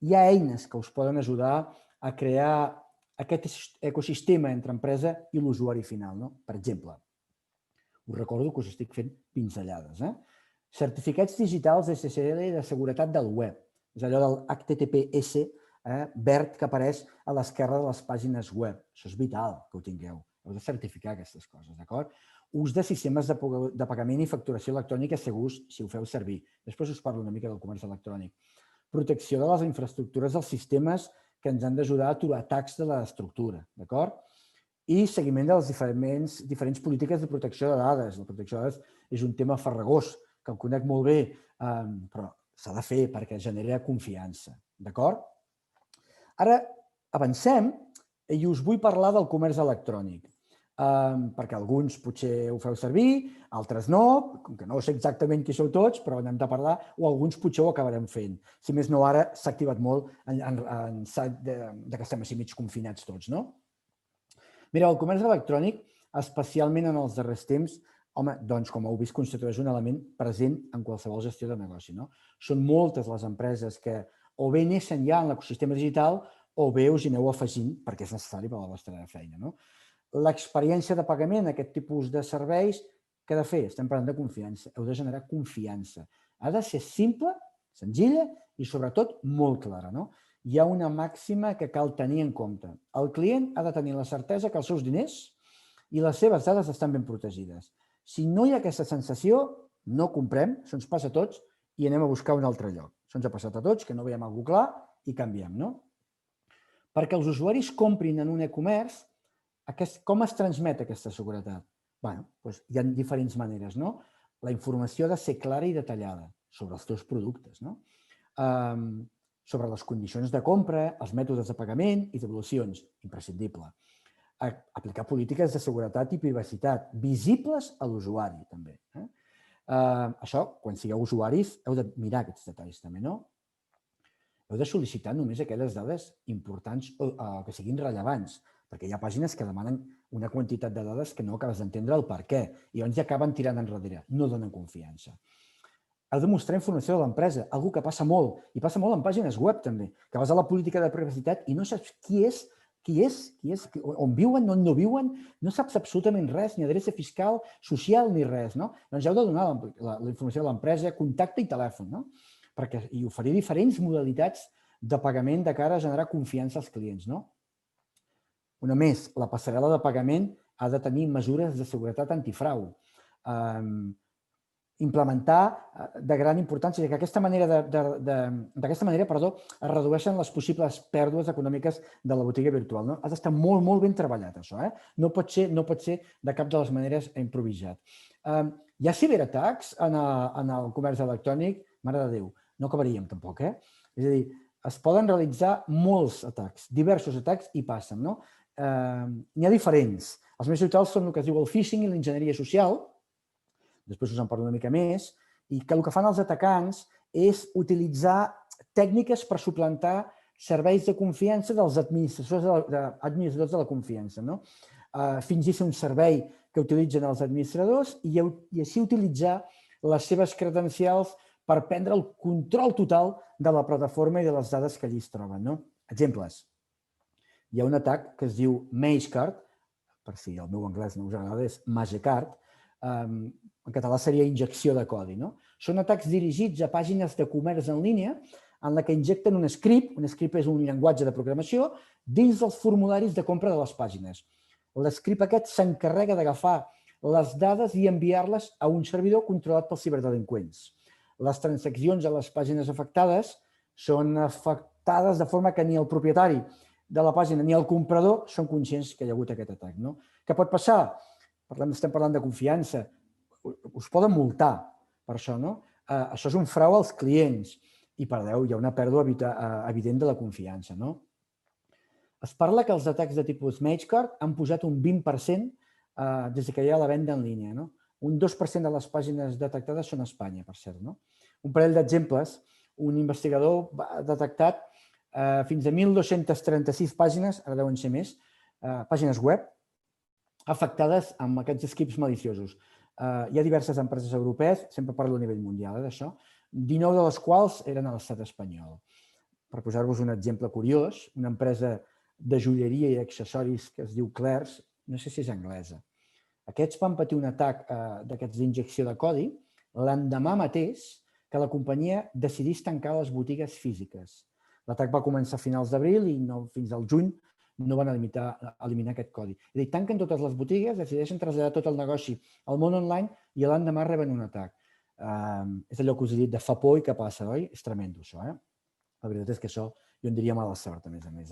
Hi ha eines que us poden ajudar a crear aquest ecosistema entre empresa i l'usuari final. Per exemple, us recordo que us estic fent pinzellades. Certificats digitals SSL de seguretat del web. És allò del HTTPS verd que apareix a l'esquerra de les pàgines web. Això és vital que ho tingueu. Heu de certificar aquestes coses, d'acord? Ús de sistemes de pagament i facturació electrònica segurs si ho feu servir. Després us parlo una mica del comerç electrònic. Protecció de les infraestructures dels sistemes que ens han d'ajudar a aturar atacs de l'estructura, d'acord? I seguiment de les diferents polítiques de protecció de dades. La protecció de dades és un tema farragós, que el conec molt bé, però s'ha de fer perquè genera confiança, d'acord? Ara avancem i us vull parlar del comerç electrònic, perquè alguns potser ho feu servir, altres no, com que no sé exactament qui sou tots, però n'hem de parlar, o alguns potser ho acabarem fent. Si més no, ara s'ha activat molt que estem així mig confinats tots, no? Mireu, el comerç electrònic, especialment en els darrers temps, Home, doncs, com heu vist, constitueix un element present en qualsevol gestió de negoci. Són moltes les empreses que o bé neixen ja en l'ecosistema digital o bé us hi aneu afegint perquè és necessari per a la vostra feina. L'experiència de pagament, aquest tipus de serveis, què ha de fer? Estem parlant de confiança. Heu de generar confiança. Ha de ser simple, senzilla i, sobretot, molt clara. Hi ha una màxima que cal tenir en compte. El client ha de tenir la certesa que els seus diners i les seves dades estan ben protegides. Si no hi ha aquesta sensació, no comprem, això ens passa a tots, i anem a buscar un altre lloc. Això ens ha passat a tots, que no veiem alguna cosa clar i canviem. Perquè els usuaris comprin en un e-commerce, com es transmet aquesta seguretat? Hi ha diferents maneres. La informació ha de ser clara i detallada sobre els teus productes, sobre les condicions de compra, els mètodes de pagament i devolucions, imprescindible. Aplicar polítiques de seguretat i privacitat, visibles a l'usuari, també. Això, quan sigueu usuaris, heu de mirar aquests detalls, també, Heu de sol·licitar només aquelles dades importants o que siguin rellevants, perquè hi ha pàgines que demanen una quantitat de dades que no acabes d'entendre el per què, i llavors ja acaben tirant enrere, no donen confiança. Heu de mostrar informació de l'empresa, algo que passa molt, i passa molt en pàgines web també, que vas a la política de privacitat i no saps qui és, on viuen, on no viuen, no saps absolutament res, ni adreça fiscal, social, ni res. Doncs heu de donar la informació de l'empresa, contacte i telèfon, i oferir diferents modalitats de pagament de cara a generar confiança als clients. Una més, la passarel·la de pagament ha de tenir mesures de seguretat antifrau. Implementar de gran importància, que d'aquesta manera es redueixen les possibles pèrdues econòmiques de la botiga virtual. Ha d'estar molt, molt ben treballat, això. No pot ser de cap de les maneres improvisat. Hi ha ciberatacs en el comerç electrònic? Mare de Déu, no acabaríem tampoc. És a dir, es poden realitzar molts atacs, diversos atacs, i passen. N'hi ha diferents. Els més habituals són el que es diu el phishing i l'enginyeria social, després us en parlo una mica més, i que el que fan els atacants és utilitzar tècniques per suplantar serveis de confiança dels administradors de la confiança. Fingir-se un servei que utilitzen els administradors i així utilitzar les seves credencials per prendre el control total de la plataforma i de les dades que allí es troben. Exemples. Hi ha un atac que es diu Magecart, per si el meu anglès no us agrada, és Magecart, en català seria injecció de codi. Són atacs dirigits a pàgines de comerç en línia en què injecten un script és un llenguatge de programació, dins dels formularis de compra de les pàgines. L'script aquest s'encarrega d'agafar les dades i enviar-les a un servidor controlat pels ciberdelinqüents. Les transaccions a les pàgines afectades són afectades de forma que ni el propietari de la pàgina ni el comprador són conscients que hi ha hagut aquest atac. Què pot passar? Estem parlant de confiança. Us poden multar per això. Això és un frau als clients i, perdeu, hi ha una pèrdua evident de la confiança. Es parla que els atacs de tipus Magecart han pujat un 20% des que hi ha la venda en línia. Un 2% de les pàgines detectades són a Espanya, per cert. Un parell d'exemples. Un investigador ha detectat fins a 1.236 pàgines, ara deuen ser més, pàgines web afectades amb aquests scripts maliciosos. Hi ha diverses empreses europees, sempre parlo a nivell mundial d'això, 19 de les quals eren a l'estat espanyol. Per posar-vos un exemple curiós, una empresa de joieria i accessoris que es diu Claire's, no sé si és anglesa. Aquests van patir un atac d'aquests d'injecció de codi l'endemà mateix que la companyia decidís tancar les botigues físiques. L'atac va començar a finals d'abril i fins al juny no van eliminar aquest codi. És a dir, tanquen totes les botigues, decideixen traslladar tot el negoci al món online i l'endemà reben un atac. És allò que us he dit de fa por i que passa, oi? És tremendo, això. La veritat és que això jo en diria mala sort, a més a més.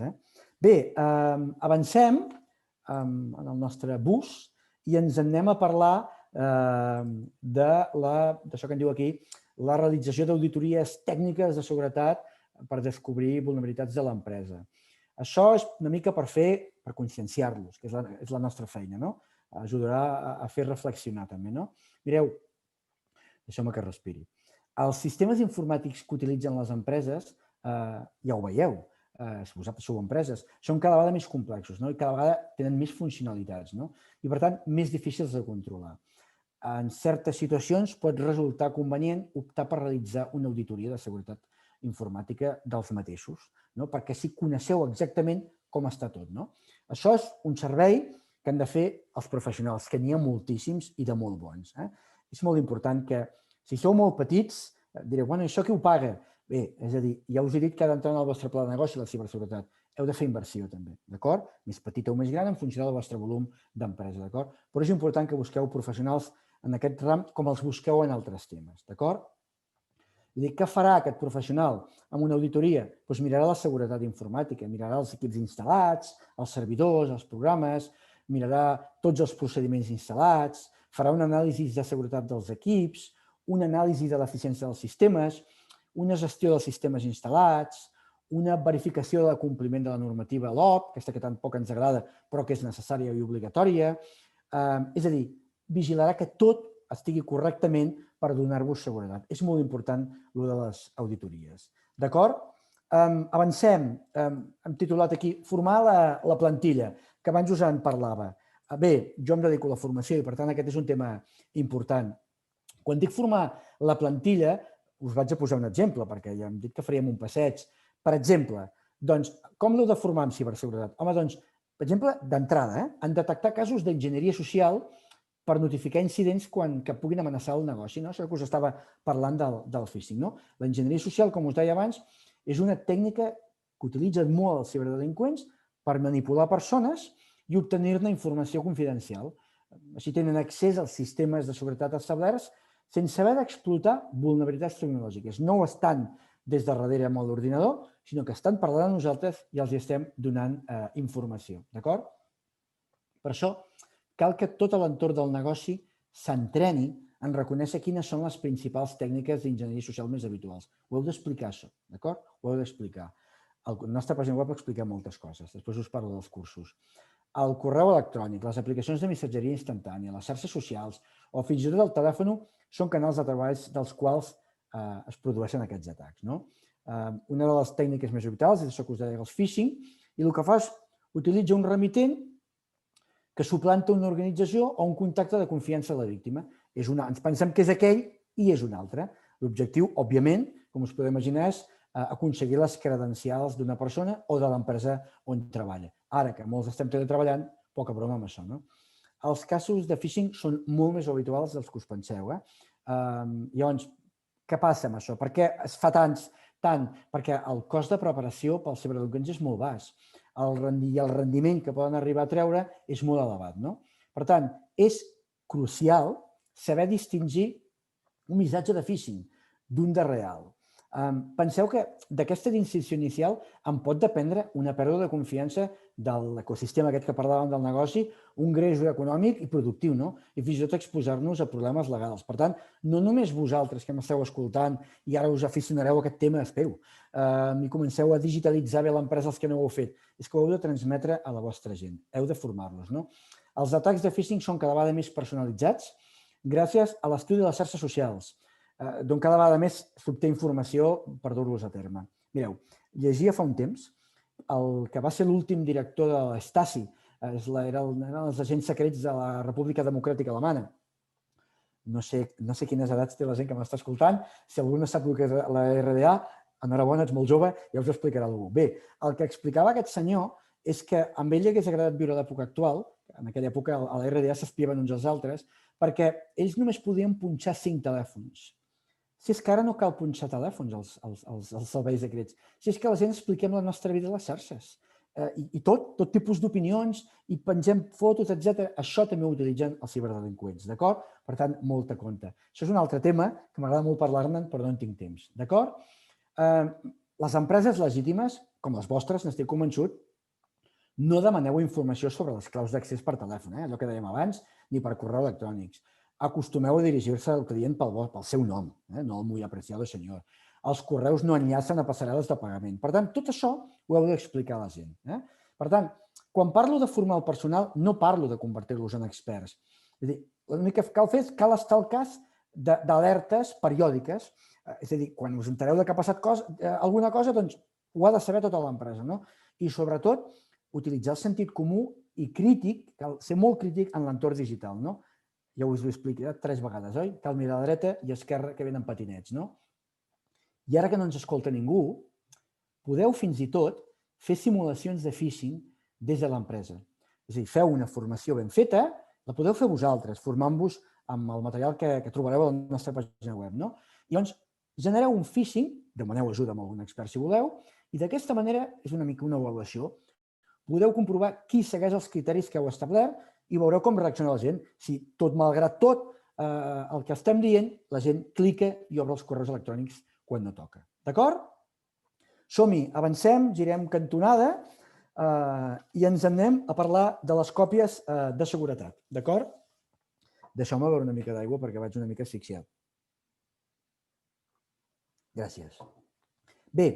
Bé, avancem en el nostre bus i ens anem a parlar d'això que en diu aquí, la realització d'auditories tècniques de seguretat per descobrir vulnerabilitats de l'empresa. Això és una mica per conscienciar-los, que és la nostra feina. Ajudarà a fer reflexionar també. Mireu, deixeu-me que respiri. Els sistemes informàtics que utilitzen les empreses, ja ho veieu, si vosaltres sou empreses, són cada vegada més complexos i cada vegada tenen més funcionalitats i, per tant, més difícils de controlar. en certes situacions pot resultar convenient optar per realitzar una auditoria de seguretat informàtica dels mateixos, perquè si coneixeu exactament com està tot. Això és un servei que han de fer els professionals, que n'hi ha moltíssims i de molt bons. És molt important que, si sou molt petits, direu, bueno, això qui ho paga? Bé, és a dir, ja us he dit que ha d'entrar en el vostre pla de negoci la ciberseguretat. Heu de fer inversió també, d'acord? Més petita o més gran en funció del vostre volum d'empresa, d'acord? Però és important que busqueu professionals en aquest ram com els busqueu en altres temes, d'acord? Què farà aquest professional amb una auditoria? Doncs mirarà la seguretat informàtica, mirarà els equips instal·lats, els servidors, els programes, mirarà tots els procediments instal·lats, farà una anàlisi de seguretat dels equips, una anàlisi de l'eficiència dels sistemes, una gestió dels sistemes instal·lats, una verificació de compliment de la normativa LOB, aquesta que tan poc ens agrada però que és necessària i obligatòria. És a dir, vigilarà que tot estigui correctament per donar-vos seguretat. És molt important el de les auditories. D'acord? Avancem. Hem titulat aquí formar la plantilla, que abans us en parlava. Bé, jo em dedico a la formació i per tant aquest és un tema important. Quan dic formar la plantilla, us vaig a posar un exemple, perquè ja hem dit que faríem un passeig. Per exemple, com l'heu de formar en ciberseguretat? Home, doncs, per exemple, d'entrada, en detectar casos d'enginyeria social per notificar incidents que puguin amenaçar el negoci. Això que us estava parlant del phishing. L'enginyeria social, com us deia abans, és una tècnica que utilitzen molt els ciberdelinqüents per manipular persones i obtenir-ne informació confidencial. Així tenen accés als sistemes de seguretat establerts sense haver d'explotar vulnerabilitats tecnològiques. No ho estan des de darrere amb l'ordinador, sinó que estan parlant amb nosaltres i els estem donant informació. D'acord? Per això, cal que tot l'entorn del negoci s'entreni en reconèixer quines són les principals tècniques d'enginyeria social més habituals. Ho heu d'explicar, això, d'acord? Ho heu d'explicar. Al nostre pàgina web explica moltes coses, després us parlo dels cursos. El correu electrònic, les aplicacions de missatgeria instantània, les xarxes socials o fins i tot el telèfon són canals de treball dels quals es produeixen aquests atacs. Una de les tècniques més habituals és això que us deia, el phishing, i el que fa és utilitzar un remitent que suplanta una organització o un contacte de confiança de la víctima. Ens pensem que és aquell i és un altre. L'objectiu, òbviament, com us podeu imaginar, és aconseguir les credencials d'una persona o de l'empresa on treballa. Ara que molts estem teletreballant, poca broma amb això. Els casos de phishing són molt més habituals dels que us penseu. Llavors, què passa amb això? Per què es fa tant? Perquè el cost de preparació pels ciberdelinqüents és molt baix i el rendiment que poden arribar a treure és molt elevat. Per tant, és crucial saber distingir un missatge de phishing d'un de real. Penseu que d'aquesta distinció inicial en pot dependre una pèrdua de confiança de l'ecosistema aquest que parlàvem del negoci, un greix econòmic i productiu, i fins i tot exposar-nos a problemes legals. Per tant, no només vosaltres que m'esteu escoltant i ara us aficionareu a aquest tema, espero, i comenceu a digitalitzar bé l'empresa els que no ho heu fet, és que ho heu de transmetre a la vostra gent, heu de formar-los. Els atacs de phishing són cada vegada més personalitzats gràcies a l'estudi de les xarxes socials, d'on cada vegada més s'obté informació per dur-los a terme. Mireu, llegia fa un temps el que va ser l'últim director de l'Stasi, eren els agents secrets de la República Democràtica Alemanya. No sé quines edats té la gent que m'està escoltant, si algú no sap el que és la RDA, enhorabona, ets molt jove, ja us ho explicarà algú. Bé, el que explicava aquest senyor és que a ell li hagués agradat viure l'època actual, en aquella època a la RDA s'espiaven uns als altres, perquè ells només podien punxar 5 telèfons. Si és que ara no cal punxar telèfons als serveis secrets, si és que a la gent expliquem la nostra vida a les xarxes i tot tipus d'opinions i pengem fotos, etc. Això també ho utilitzen els ciberdelinqüents, d'acord? Per tant, molta compte. Això és un altre tema que m'agrada molt parlar-ne, però no en tinc temps, d'acord? Les empreses legítimes, com les vostres, n'estic convençut, no demaneu informació sobre les claus d'accés per telèfon, allò que dèiem abans, ni per correu electrònics. Acostumeu a dirigir-se al client pel seu nom, no el muy apreciado senyor. Els correus no enllacen a passarel·les de pagament. Per tant, tot això ho heu d'explicar a la gent. Per tant, quan parlo de formar el personal, no parlo de convertir-los en experts. És a dir, l'únic que cal fer és cal estar al cas d'alertes periòdiques. És a dir, quan us entereu que ha passat alguna cosa, doncs ho ha de saber tota l'empresa. I sobretot, utilitzar el sentit comú i crític, cal ser molt crític en l'entorn digital. Ja us ho he explicat 3 vegades, oi? Cal mirar a la dreta i a esquerra que venen patinets, no? I ara que no ens escolta ningú, podeu fins i tot fer simulacions de phishing des de l'empresa. És a dir, feu una formació ben feta, la podeu fer vosaltres, formant-vos amb el material que trobareu a la nostra pàgina web, no? I llavors, genereu un phishing, demaneu ajuda amb algun expert si voleu, i d'aquesta manera és una mica una avaluació. Podeu comprovar qui segueix els criteris que heu establert i veureu com reacciona la gent. Si tot malgrat tot el que estem dient, la gent clica i obre els correus electrònics quan no toca. D'acord? Som-hi, avancem, girem cantonada i ens anem a parlar de les còpies de seguretat. D'acord? Deixeu-me beure una mica d'aigua perquè vaig una mica asfixiat. Gràcies. Bé,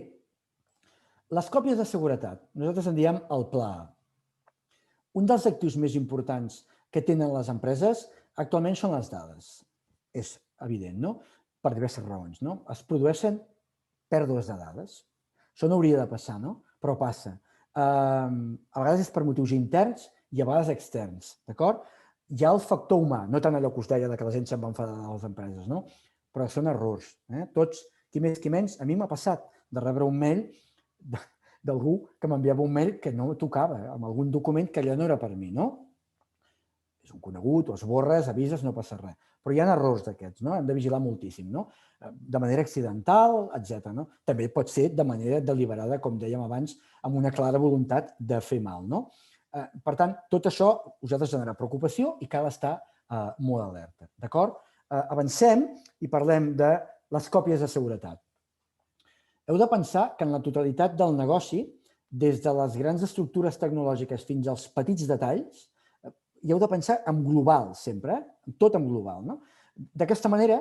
les còpies de seguretat, nosaltres en diem el Pla A. Un dels actius més importants que tenen les empreses actualment són les dades. És evident, no? Per diverses raons, no? Es produeixen pèrdues de dades. Això no hauria de passar, no? Però passa. A vegades és per motius interns i a vegades externs, d'acord? Hi ha el factor humà, no tant allò que us deia que la gent se'n va enfadar de les empreses, no? Però són errors. Tots, qui més qui menys, a mi m'ha passat de rebre un mail d'algú que m'enviava un mail que no tocava, amb algun document que allò no era per mi, no? És un conegut, o esborres, avises, no passa res. Però hi ha errors d'aquests, no? Hem de vigilar moltíssim, no? De manera accidental, etc. També pot ser de manera deliberada, com dèiem abans, amb una clara voluntat de fer mal, no? Per tant, tot això us ha de generar preocupació i cal estar molt alerta, d'acord? Avancem i parlem de les còpies de seguretat. Heu de pensar que en la totalitat del negoci, des de les grans estructures tecnològiques fins als petits detalls, hi heu de pensar en global sempre, tot en global, no? D'aquesta manera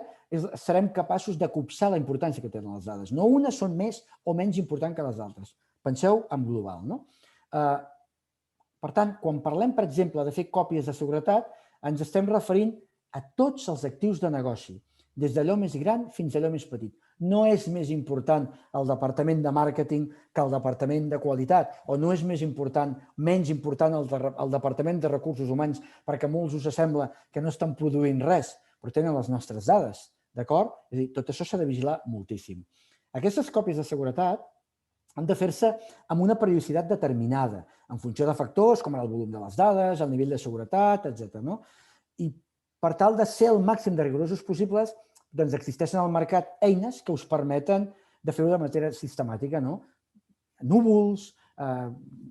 serem capaços de copsar la importància que tenen les dades. No unes són més o menys importants que les altres. Penseu en global, no? Per tant, quan parlem, per exemple, de fer còpies de seguretat, ens estem referint a tots els actius de negoci, des d'allò més gran fins a allò més petit. No és més important el departament de màrqueting que el departament de qualitat, o no és menys important el departament de recursos humans, perquè a molts us sembla que no estan produint res, però tenen les nostres dades, d'acord? És a dir, tot això s'ha de vigilar moltíssim. Aquestes còpies de seguretat han de fer-se amb una periodicitat determinada, en funció de factors com el volum de les dades, el nivell de seguretat, etc. I per tal de ser el màxim de rigorosos possibles, doncs existeixen al mercat eines que us permeten de fer-ho de manera sistemàtica, no? Núvols,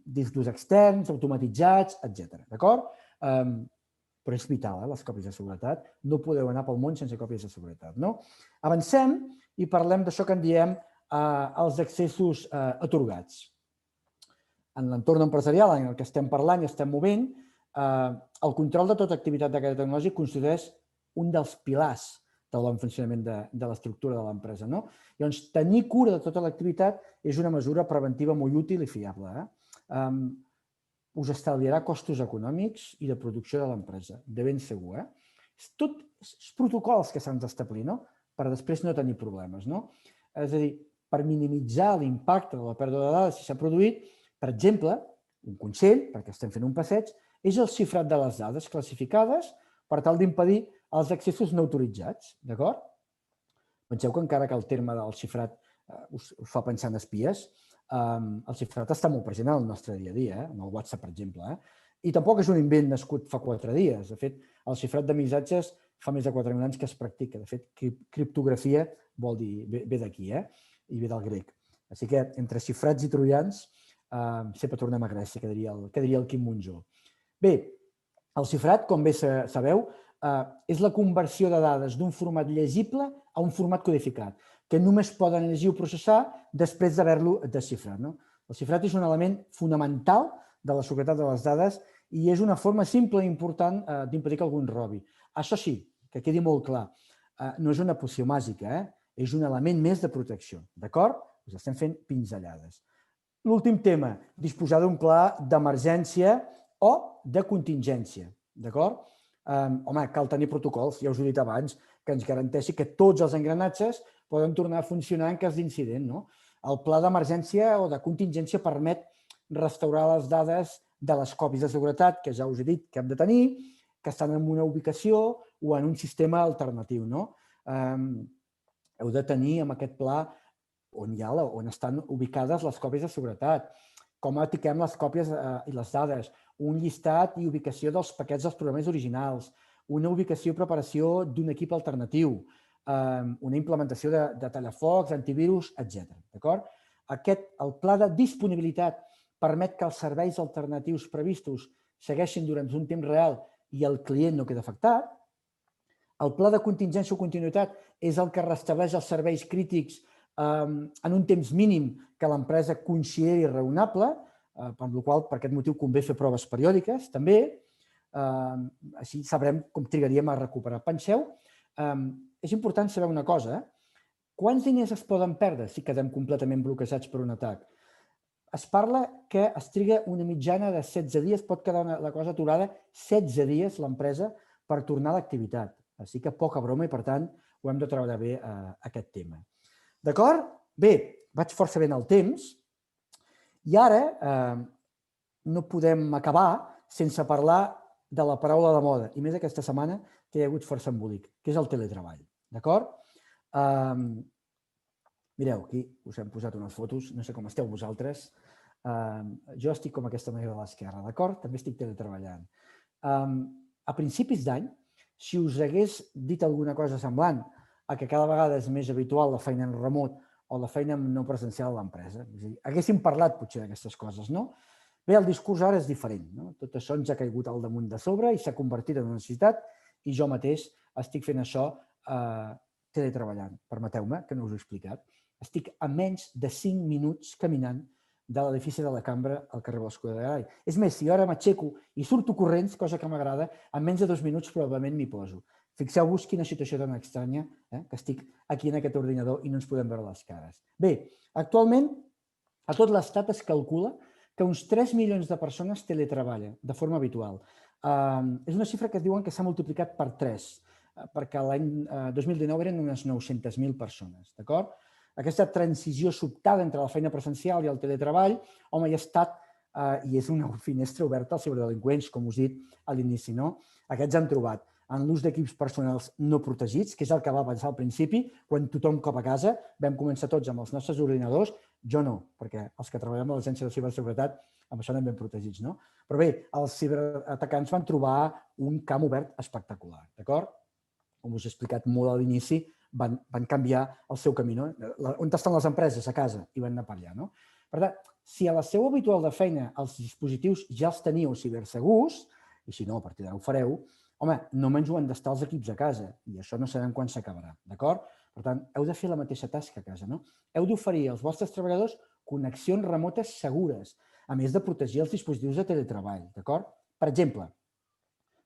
discos externs, automatitzats, etc. D'acord? Però és vital, les còpies de seguretat. No podeu anar pel món sense còpies de seguretat, no? Avancem i parlem d'això que en diem els accessos atorgats. En l'entorn empresarial en el que estem parlant i estem movent, el control de tota activitat de caire tecnològic constitueix un dels pilars del bon funcionament de l'estructura de l'empresa. Llavors, tenir cura de tota l'activitat és una mesura preventiva molt útil i fiable. Us estalviarà costos econòmics i de producció de l'empresa, de ben segur. Tots els protocols que s'han d'establir per després no tenir problemes. És a dir, per minimitzar l'impacte de la pèrdua de dades si s'ha produït, per exemple, un consell, perquè estem fent un passeig, és el xifrat de les dades classificades per tal d'impedir els accessos no autoritzats, d'acord? Penseu que encara que el terme del xifrat us fa pensar en espies, el xifrat està molt present en el nostre dia a dia, en el WhatsApp, per exemple, i tampoc és un invent nascut fa 4 dies. De fet, el xifrat de missatges fa més de 4.000 anys que es practica. De fet, criptografia vol dir, ve d'aquí, i ve del grec. Així que, entre xifrats i troians, sempre tornem a Grècia, que diria el Quim Monzó. Bé, el xifrat, com bé sabeu, és la conversió de dades d'un format llegible a un format codificat, que només poden llegir o processar després d'haver-lo desxifrat. El xifrat és un element fonamental de la seguretat de les dades i és una forma simple i important d'impedir que algú en robi. Això sí, que quedi molt clar, no és una poció màgica, és un element més de protecció, d'acord? Us estem fent pinzellades. L'últim tema, disposar d'un pla d'emergència o de contingència, d'acord? Home, cal tenir protocols, ja us ho he dit abans, que ens garanteixi que tots els engranatges poden tornar a funcionar en cas d'incident. El pla d'emergència o de contingència permet restaurar les dades de les còpies de seguretat, que ja us he dit que hem de tenir, que estan en una ubicació o en un sistema alternatiu. Heu de tenir en aquest pla on estan ubicades les còpies de seguretat, com etiquem les còpies i les dades, un llistat i ubicació dels paquets dels programes originals, una ubicació i preparació d'un equip alternatiu, una implementació de tallafocs, antivirus, etc. El pla de disponibilitat permet que els serveis alternatius previstos segueixin durant un temps real i el client no queda afectat. El pla de contingència o continuïtat és el que restableix els serveis crítics en un temps mínim que l'empresa consideri raonable, per aquest motiu convé fer proves periòdiques, també. Així sabrem com trigaríem a recuperar. Penseu, és important saber una cosa, quants diners es poden perdre si quedem completament bloquejats per un atac? Es parla que es triga una mitjana de 16 dies, pot quedar la cosa aturada 16 dies l'empresa per tornar a l'activitat. Així que poca broma i, per tant, ho hem de treballar bé aquest tema. D'acord? Bé, vaig força bé en el temps i ara no podem acabar sense parlar de la paraula de moda, i més aquesta setmana que hi ha hagut força embolic, que és el teletreball. D'acord? Mireu, aquí us hem posat unes fotos, no sé com esteu vosaltres. Jo estic com aquesta manera de l'esquerra, d'acord? També estic teletreballant. A principis d'any, si us hagués dit alguna cosa semblant a que cada vegada és més habitual la feina en remot o la feina no presencial a l'empresa, haguéssim parlat potser d'aquestes coses, no? Bé, el discurs ara és diferent. Tot això ens ha caigut al damunt de sobre i s'ha convertit en una necessitat i jo mateix estic fent això teletreballant. Permeteu-me, que no us ho he explicat. Estic a menys de 5 minuts caminant de l'edifici de la Cambra al carrer de l'Escuda de Garai. És més, si jo ara m'aixeco i surto corrents, cosa que m'agrada, en menys de 2 minuts probablement m'hi poso. Fixeu-vos quina situació tan estranya, que estic aquí en aquest ordinador i no ens podem veure les cares. Bé, actualment a tot l'Estat es calcula que uns 3 milions de persones teletreballen de forma habitual. És una xifra que diuen que s'ha multiplicat per 3, perquè l'any 2019 eren unes 900.000 persones, d'acord? Aquesta transició sobtada entre la feina presencial i el teletreball, home, hi ha estat i és una finestra oberta als ciberdelinqüents, com us he dit a l'inici, no? Aquests han trobat en l'ús d'equips personals no protegits, que és el que va pensar al principi, quan tothom cap a casa, vam començar tots amb els nostres ordinadors, jo no, perquè els que treballem a l'Agència de Ciberseguretat amb això anem ben protegits, no? Però bé, els ciberatacants van trobar un camp obert espectacular, d'acord? Com us he explicat molt a l'inici, van canviar el seu camí, no? On estan les empreses? A casa, i van anar per allà, no? Per tant, si a la seu habitual de feina els dispositius ja els teníeu cibersegurs, i si no, a partir d'ara ho fareu, home, només ho han d'estar els equips a casa, i això no sabem quan s'acabarà, d'acord? Per tant, heu de fer la mateixa tasca a casa, no? Heu d'oferir als vostres treballadors connexions remotes segures, a més de protegir els dispositius de teletreball, d'acord? Per exemple,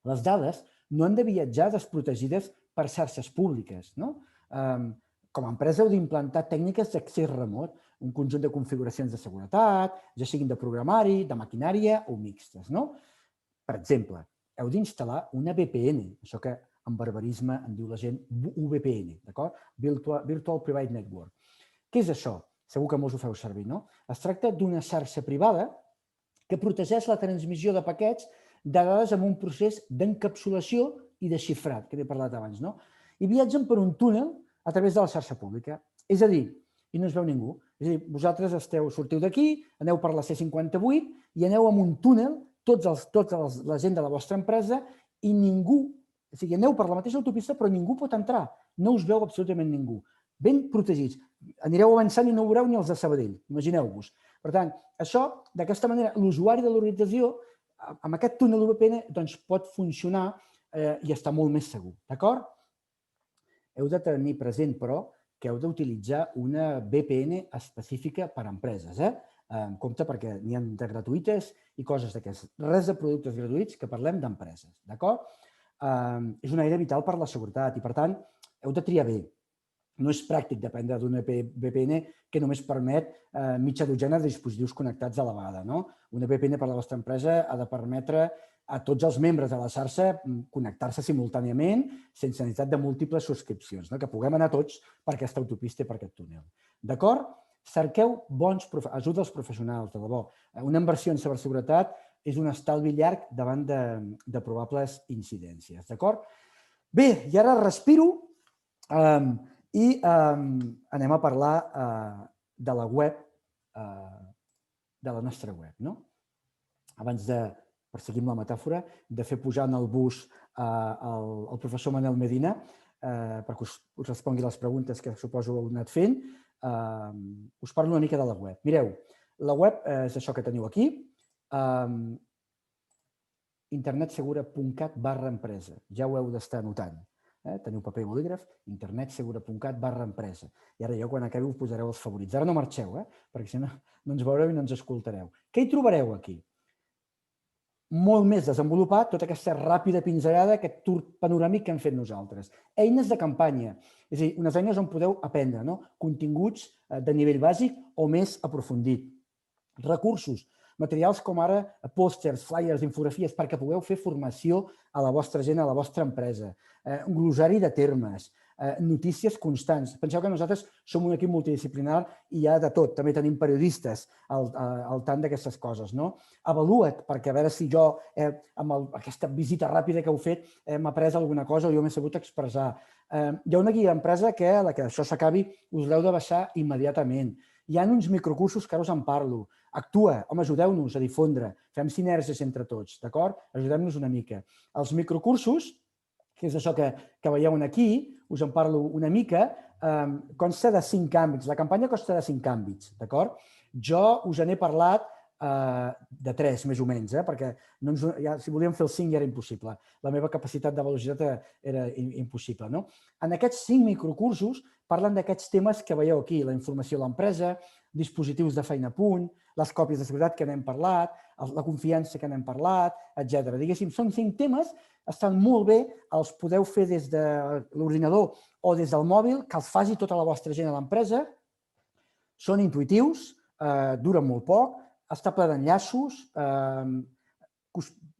les dades no han de viatjar desprotegides per xarxes públiques, no? Com a empresa heu d'implantar tècniques d'accés remot, un conjunt de configuracions de seguretat, ja siguin de programari, de maquinària o mixtes, no? Per exemple, heu d'instal·lar una VPN, això que en barbarisme en diu la gent VPN, d'acord? Virtual Private Network. Què és això? Segur que molts ho feu servir, no? Es tracta d'una xarxa privada que protegeix la transmissió de paquets de dades amb un procés d'encapsulació i de xifrat, que n'he parlat abans, no? I viatgen per un túnel a través de la xarxa pública. És a dir, i no es veu ningú, és a dir, vosaltres sortiu d'aquí, aneu per la C58 i aneu amb un túnel, tota la gent de la vostra empresa, i ningú, o sigui, aneu per la mateixa autopista però ningú pot entrar, no us veu absolutament ningú. Ben protegits. Anireu avançant i no veureu ni els de Sabadell, imagineu-vos. Per tant, això, d'aquesta manera, l'usuari de l'organització, amb aquest túnel VPN, doncs pot funcionar i estar molt més segur, d'acord? Heu de tenir present, però, que heu d'utilitzar una VPN específica per a empreses, en compte perquè n'hi ha de gratuïtes i coses d'aquestes. Res de productes gratuïts, que parlem d'empreses, d'acord? És una eina vital per a la seguretat i, per tant, heu de triar bé. No és pràctic dependre d'una VPN que només permet mitja dotzena de dispositius connectats a la vegada, no? Una VPN per a la vostra empresa ha de permetre a tots els membres de la xarxa connectar-se simultàniament sense necessitat de múltiples subscripcions, que puguem anar tots per aquesta autopista i per aquest túnel. D'acord? Cerqueu ajuda als professionals, de debò. Una inversió en ciberseguretat és un estalvi llarg davant de probables incidències. D'acord? Bé, i ara respiro i anem a parlar de la web, de la nostra web. Abans de, per seguir amb la metàfora, de fer pujar en el bus el professor Manel Medina perquè us respongui les preguntes que suposo heu anat fent, us parlo una mica de la web. Mireu, la web és això que teniu aquí, internetsegura.cat/empresa. Ja ho heu d'estar anotant. Teniu paper i bolígraf, internetsegura.cat/empresa. I ara jo, quan acabi, us posareu els favorits. Ara no marxeu, perquè si no, no ens veureu i no ens escoltareu. Què hi trobareu aquí? Molt més desenvolupat, tota aquesta ràpida pinzellada, aquest tour panoràmic que hem fet nosaltres. Eines de campanya, és a dir, unes eines on podeu aprendre continguts de nivell bàsic o més aprofundit. Recursos, materials com ara pòsters, flyers, infografies, perquè pugueu fer formació a la vostra gent, a la vostra empresa. Un glossari de termes, notícies constants. Penseu que nosaltres som un equip multidisciplinar i hi ha de tot. També tenim periodistes al tant d'aquestes coses. Avalua't, perquè a veure si jo, amb aquesta visita ràpida que heu fet, hem après alguna cosa o jo m'he sabut expressar. Hi ha una guia d'empresa que, a la que això s'acabi, us l'heu de baixar immediatament. Hi ha uns microcursos que ara us en parlo. Actua, home, ajudeu-nos a difondre, fem sinergies entre tots, d'acord? Ajudem-nos una mica. Els microcursos, que és això que veieu aquí, us en parlo una mica, consta de 5 àmbits. La campanya consta de 5 àmbits, d'acord? Jo us n'he parlat de 3, més o menys, perquè si volíem fer el 5 ja era impossible. La meva capacitat de velocitat era impossible. En aquests 5 microcursos parlen d'aquests temes que veieu aquí, la informació a l'empresa, dispositius de feina a punt, les còpies de seguretat que n'hem parlat, la confiança que n'hem parlat, etc. Diguéssim, són 5 temes, estan molt bé, els podeu fer des de l'ordinador o des del mòbil, que els faci tota la vostra gent a l'empresa. Són intuitius, duren molt poc, està ple d'enllaços,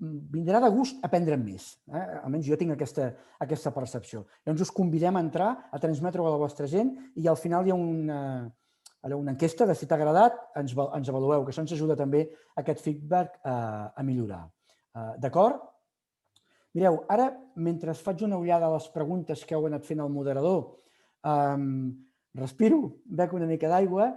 vindrà de gust aprendre més. Almenys jo tinc aquesta percepció. Llavors us convidem a entrar, a transmetre-ho a la vostra gent i al final hi ha una enquesta de si t'ha agradat, ens avalueu, que això ens ajuda també aquest feedback a millorar. D'acord? Mireu, ara, mentre faig una ullada a les preguntes que heu anat fent al moderador, respiro, bec una mica d'aigua,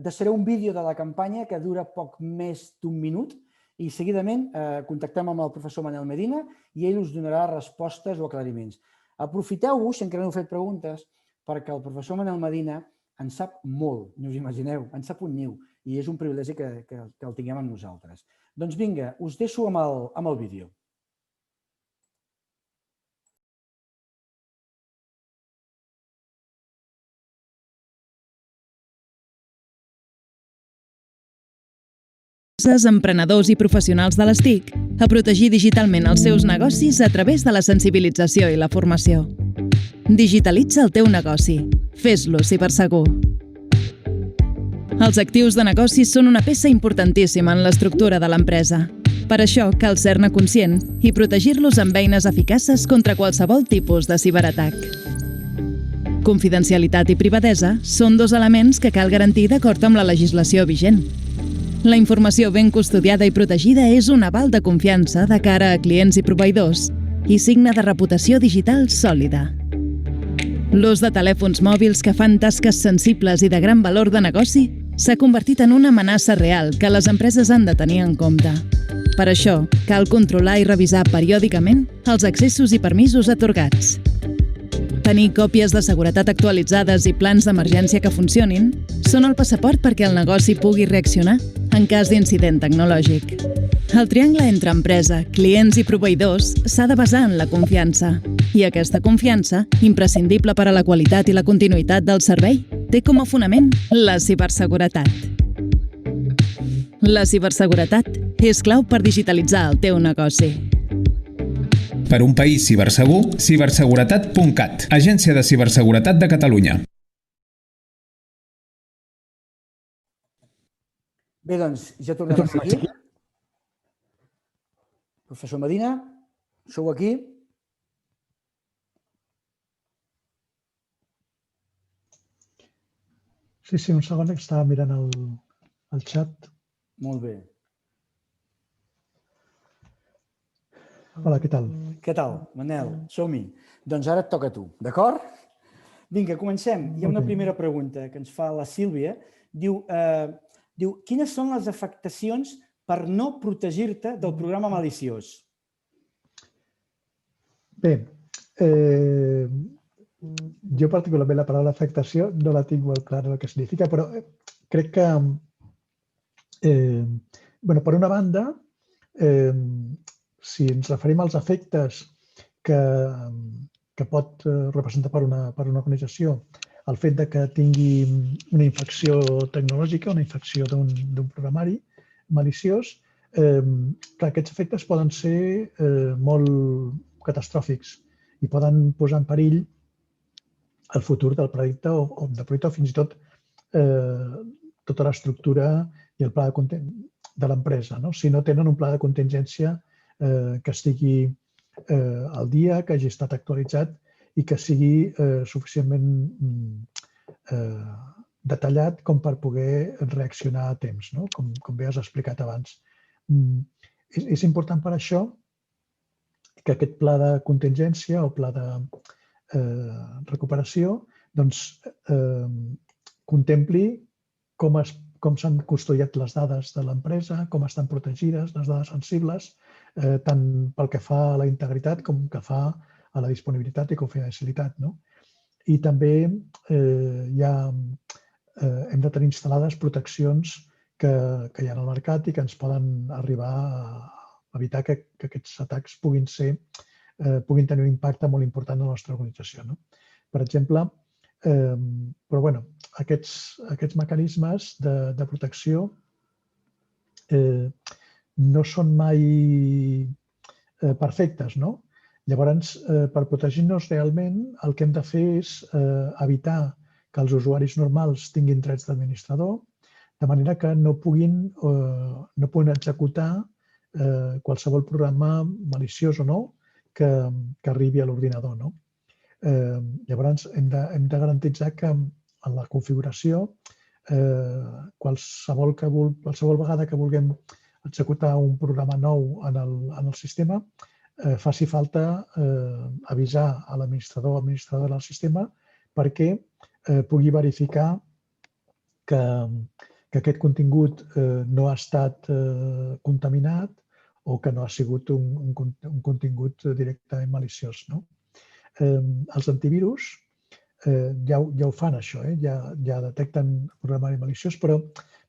deixaré un vídeo de la campanya que dura poc més d'1 minut i seguidament contactem amb el professor Manel Medina i ell us donarà respostes o aclariments. Aprofiteu-vos, si encara no heu fet preguntes, perquè el professor Manel Medina en sap molt, ni us imagineu, en sap un niu i és un privilegi que el tinguem amb nosaltres. Doncs vinga, us deixo amb el vídeo. Emprenedors i professionals de les TIC a protegir digitalment els seus negocis a través de la sensibilització i la formació. Digitalitza el teu negoci. Fes-lo cibersegur. Els actius de negocis són una peça importantíssima en l'estructura de l'empresa. Per això cal ser-ne conscient i protegir-los amb eines eficaces contra qualsevol tipus de ciberatac. Confidencialitat i privadesa són 2 elements que cal garantir d'acord amb la legislació vigent. La informació ben custodiada i protegida és un aval de confiança de cara a clients i proveïdors i signe de reputació digital sòlida. L'ús de telèfons mòbils que fan tasques sensibles i de gran valor de negoci s'ha convertit en una amenaça real que les empreses han de tenir en compte. Per això, cal controlar i revisar periòdicament els accessos i permisos atorgats. Tenir còpies de seguretat actualitzades i plans d'emergència que funcionin són el passaport perquè el negoci pugui reaccionar en cas d'incident tecnològic. El triangle entre empresa, clients i proveïdors s'ha de basar en la confiança. I aquesta confiança, imprescindible per a la qualitat i la continuïtat del servei, té com a fonament la ciberseguretat. La ciberseguretat és clau per digitalitzar el teu negoci. Per un país cibersegur, ciberseguretat.cat, Agència de Ciberseguretat de Catalunya. Bé, doncs, ja tornem a seguir. Professor Medina, sou aquí? Sí, un segon, que estava mirant el xat. Molt bé. Hola, què tal? Què tal, Manel? Som-hi. Doncs ara et toca a tu, d'acord? Vinga, comencem. Hi ha una primera pregunta que ens fa la Sílvia. Diu, quines són les afectacions per no protegir-te del programa maliciós? Bé, jo particularment la paraula afectació no la tinc molt clara el que significa, però crec que, per una banda, si ens referim als efectes que pot representar per una organització el fet de que tingui una infecció tecnològica, una infecció d'un programari maliciós, clar, aquests efectes poden ser molt catastròfics i poden posar en perill el futur del projecte o fins i tot tota l'estructura i el pla de l'empresa, si no tenen un pla de contingència que estigui al dia, que hagi estat actualitzat i que sigui suficientment detallat com per poder reaccionar a temps, com bé has explicat abans. És important per això que aquest pla de contingència o pla de recuperació contempli com s'han custodiat les dades de l'empresa, com estan protegides les dades sensibles, tant pel que fa a la integritat com que fa a la disponibilitat i confidencialitat. I també hem de tenir instal·lades proteccions que hi ha al mercat i que ens poden arribar a evitar que aquests atacs puguin tenir un impacte molt important en la nostra organització. Per exemple, aquests mecanismes de protecció no són mai perfectes. Llavors, per protegir-nos realment, el que hem de fer és evitar que els usuaris normals tinguin drets d'administrador, de manera que no puguin executar qualsevol programa maliciós o no que arribi a l'ordinador. Llavors, hem de garantitzar que en la configuració, qualsevol vegada que vulguem executar un programa nou en el sistema, faci falta avisar a l'administrador o administradora del sistema perquè pugui verificar que aquest contingut no ha estat contaminat o que no ha sigut un contingut directament maliciós. Els antivirus ja ho fan, això, ja detecten programari maliciós, però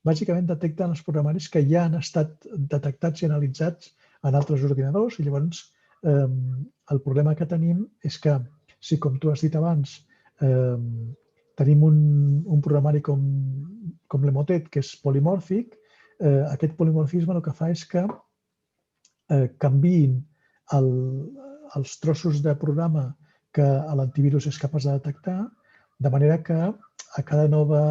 bàsicament detecten els programaris que ja han estat detectats i analitzats en altres ordinadors i llavors el problema que tenim és que si, com tu has dit abans, tenim un programari com l'Emotet, que és polimòrfic, aquest polimorfisme el que fa és que canviïn els trossos de programa que l'antivirus és capaç de detectar, de manera que a cada nova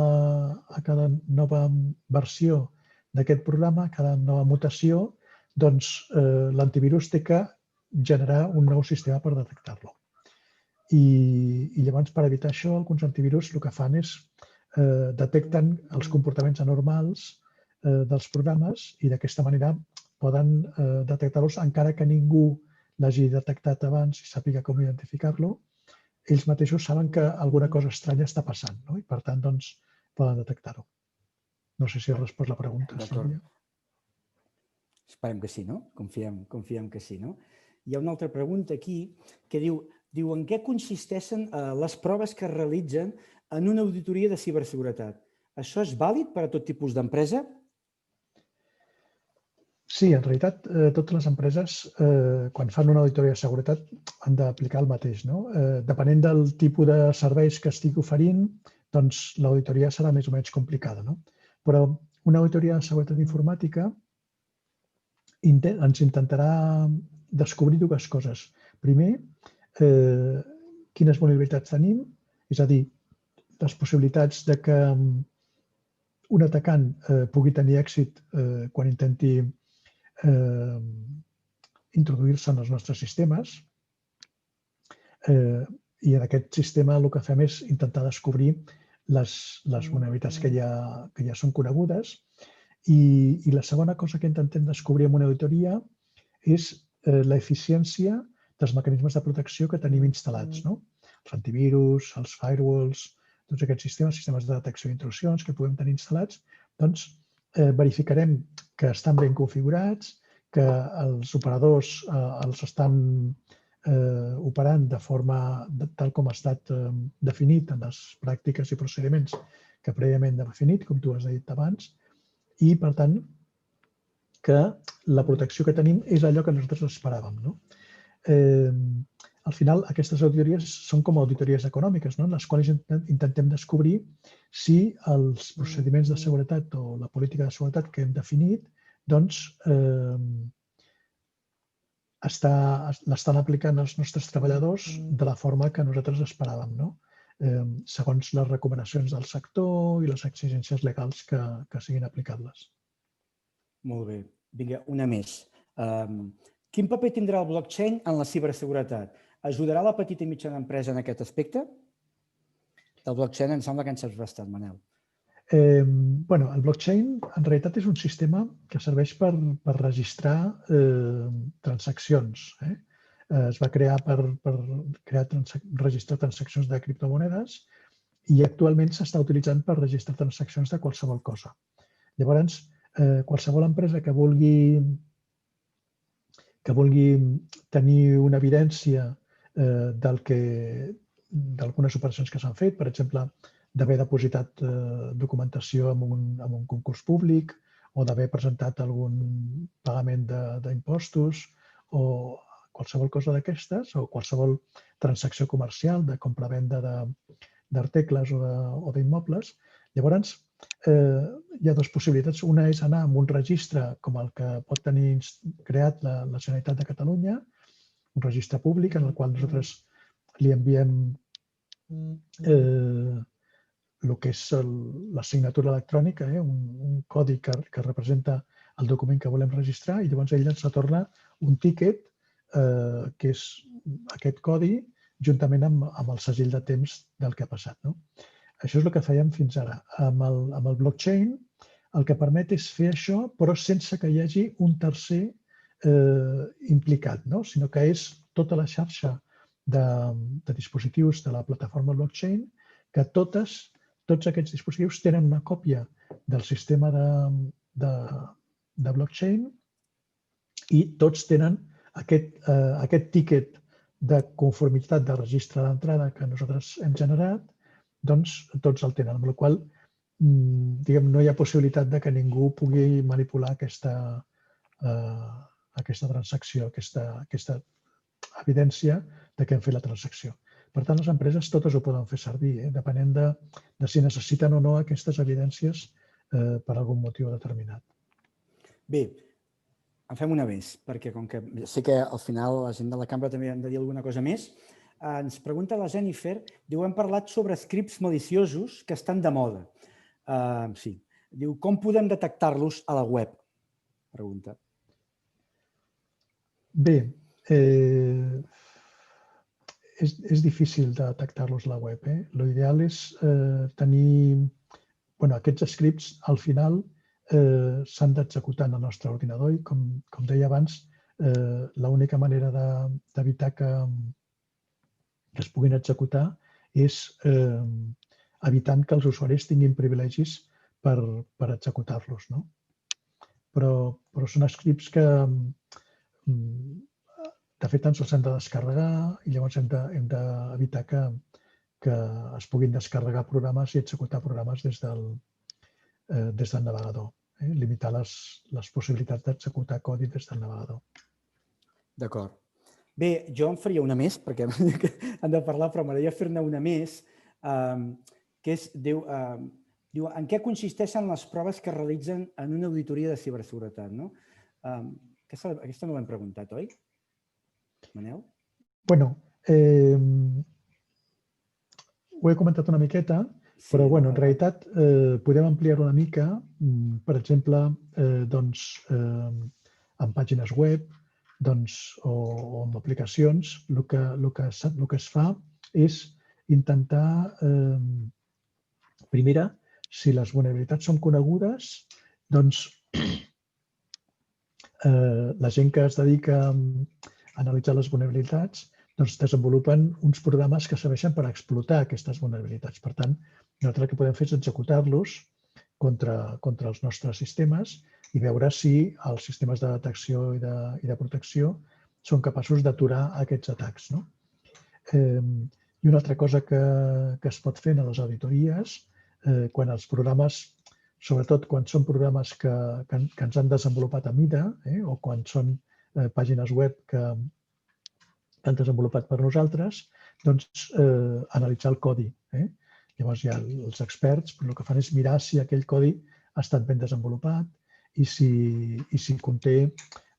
versió d'aquest programa, a cada nova mutació, l'antivirus té que generar un nou sistema per detectar-lo. I llavors, per evitar això, alguns antivirus el que fan és detecten els comportaments anormals dels programes i d'aquesta manera poden detectar-los encara que ningú l'hagi detectat abans i sàpiga com identificar-lo. Ells mateixos saben que alguna cosa estranya està passant i, per tant, poden detectar-ho. No sé si he respost la pregunta, Sílvia. Esperem que sí, no? Confiem que sí, no? Hi ha una altra pregunta aquí que diu en què consisteixen les proves que es realitzen en una auditoria de ciberseguretat? Això és vàlid per a tot tipus d'empresa? Sí, en realitat, totes les empreses, quan fan una auditoria de seguretat, han d'aplicar el mateix. Depenent del tipus de serveis que estigui oferint, doncs l'auditoria serà més o menys complicada. Però una auditoria de seguretat informàtica ens intentarà descobrir dues coses. Primer, quines vulnerabilitats tenim, és a dir, les possibilitats de que un atacant pugui tenir èxit quan intenti introduir-se en els nostres sistemes i en aquest sistema el que fem és intentar descobrir les vulnerabilitats que ja són conegudes i la segona cosa que intentem descobrir en una auditoria és l'eficiència dels mecanismes de protecció que tenim instal·lats, no? Els antivirus, els firewalls, tots aquests sistemes de detecció d'intrusions que puguem tenir instal·lats, doncs verificarem que estan ben configurats, que els operadors els estan operant de forma tal com ha estat definit en les pràctiques i procediments que prèviament hem definit, com tu has dit abans, i, per tant, que la protecció que tenim és allò que nosaltres esperàvem. Al final, aquestes auditories són com auditories econòmiques, en les quals intentem descobrir si els procediments de seguretat o la política de seguretat que hem definit l'estan aplicant els nostres treballadors de la forma que nosaltres esperàvem, segons les recomanacions del sector i les exigències legals que siguin aplicables. Molt bé. Vinga, una més. Quin paper tindrà el blockchain en la ciberseguretat? Ajudarà la petita i mitjana empresa en aquest aspecte? Del blockchain em sembla que en saps bastant, Manel. El blockchain en realitat és un sistema que serveix per registrar transaccions. Es va crear per registrar transaccions de criptomonedes i actualment s'està utilitzant per registrar transaccions de qualsevol cosa. Llavors, qualsevol empresa que vulgui tenir una evidència d'algunes operacions que s'han fet, per exemple, d'haver depositat documentació en un concurs públic o d'haver presentat algun pagament d'impostos o qualsevol cosa d'aquestes, o qualsevol transacció comercial de compra-venda d'articles o d'immobles. Llavors, hi ha dues possibilitats. Una és anar a un registre com el que pot tenir creat la Generalitat de Catalunya, un registre públic en el qual nosaltres li enviem el que és la signatura electrònica, un codi que representa el document que volem registrar, i llavors ell ens retorna un tíquet, que és aquest codi, juntament amb el segell de temps del que ha passat. Això és el que fèiem fins ara. Amb el blockchain el que permet és fer això, però sense que hi hagi un tercer implicat, sinó que és tota la xarxa de dispositius de la plataforma blockchain, que tots aquests dispositius tenen una còpia del sistema de blockchain i tots tenen aquest tíquet de conformitat de registre d'entrada que nosaltres hem generat, doncs tots el tenen, amb la qual cosa no hi ha possibilitat que ningú pugui manipular aquesta transacció, aquesta evidència que hem fet la transacció. Per tant, les empreses totes ho poden fer servir, depenent de si necessiten o no aquestes evidències per algun motiu determinat. Bé, en fem una més, perquè com que sé que al final la gent de la cambra també han de dir alguna cosa més. Ens pregunta la Jennifer, diu, hem parlat sobre scripts maliciosos que estan de moda. Sí. Diu, com podem detectar-los a la web? Pregunta. Bé, és difícil de detectar-los a la web. L'ideal és tenir... Aquests scripts, al final, s'han d'executar en el nostre ordinador i, com deia abans, l'única manera d'evitar que es puguin executar és evitant que els usuaris tinguin privilegis per executar-los. Però són scripts que, de fet, ens els hem de descarregar i llavors hem d'evitar que es puguin descarregar programes i executar programes des del navegador. Limitar les possibilitats d'executar codi des del navegador. D'acord. Bé, jo en faria una més, perquè hem de parlar, però m'agradaria fer-ne una més, que és, diu, en què consisteixen les proves que es realitzen en una auditoria de ciberseguretat? Aquesta no l'hem preguntat, oi? Manel? Bueno, ho he comentat una miqueta, però en realitat podem ampliar una mica, per exemple, en pàgines web o en aplicacions. El que es fa és intentar, primera, si les vulnerabilitats són conegudes, doncs la gent que es dedica a analitzar les vulnerabilitats desenvolupen uns programes que serveixen per explotar aquestes vulnerabilitats. Per tant, nosaltres el que podem fer és executar-los contra els nostres sistemes i veure si els sistemes de detecció i de protecció són capaços d'aturar aquests atacs. I una altra cosa que es pot fer en les auditories, quan els programes, sobretot quan són programes que ens han desenvolupat a mida o quan són pàgines web que han desenvolupat per nosaltres, doncs analitzar el codi. Llavors, ja els experts el que fan és mirar si aquell codi ha estat ben desenvolupat i si conté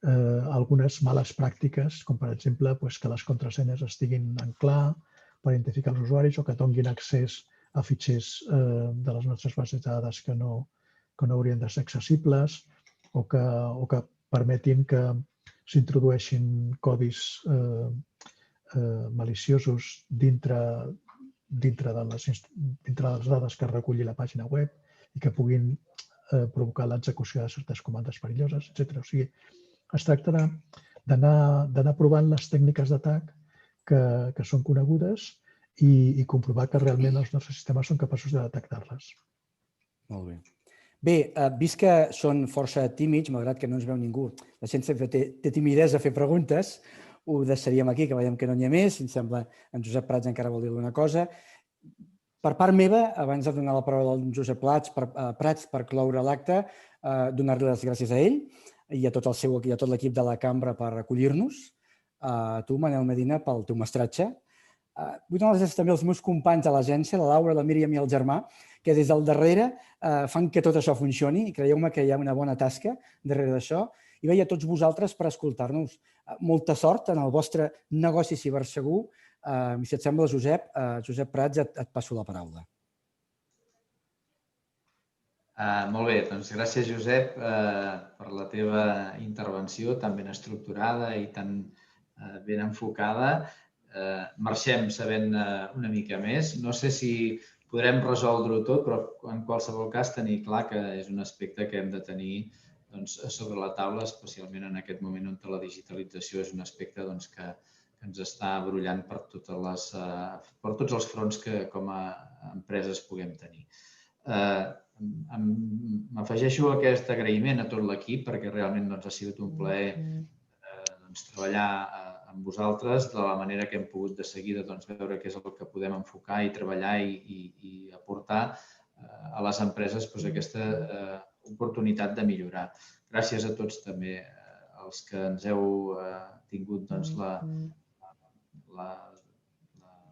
algunes males pràctiques, com per exemple que les contrasenyes estiguin en clar per identificar els usuaris o que donin accés a fitxers de les nostres bases de dades que no haurien de ser accessibles o que permetin que s'introdueixin codis maliciosos dintre de les dades que reculli la pàgina web i que puguin provocar l'execució de certes comandes perilloses, etc. O sigui, es tracta d'anar provant les tècniques d'atac que són conegudes i comprovar que realment els nostres sistemes són capaços de detectar-les. Molt bé. Bé, vist que són força tímids, malgrat que no ens veu ningú, la gent sempre té timidesa a fer preguntes, ho deixaríem aquí, que veiem que no n'hi ha més. Em sembla que en Josep Prats encara vol dir alguna cosa. Per part meva, abans de donar la paraula al Josep Prats per cloure l'acte, donar-li les gràcies a ell i a tot l'equip de la cambra per acollir-nos, a tu, Manel Medina, pel teu mestratge. Vull donar les gràcies també als meus companys de l'agència, la Laura, la Míriam i el Germà, que des del darrere fan que tot això funcioni i creieu-me que hi ha una bona tasca darrere d'això. I bé, a tots vosaltres per escoltar-nos. Molta sort en el vostre negoci cibersegur. Si et sembla, Josep Prats, et passo la paraula. Molt bé, doncs gràcies, Josep, per la teva intervenció tan ben estructurada i tan ben enfocada. Marxem sabent una mica més. No sé si podrem resoldre-ho tot, però en qualsevol cas tenir clar que és un aspecte que hem de tenir sobre la taula, especialment en aquest moment on la digitalització és un aspecte que ens està brollant per tots els fronts que com a empreses puguem tenir. M'afegeixo a aquest agraïment a tot l'equip perquè realment ha sigut un plaer treballar amb vosaltres de la manera que hem pogut de seguida veure què és el que podem enfocar i treballar i aportar a les empreses aquesta oportunitat de millorar. Gràcies a tots també els que ens heu tingut la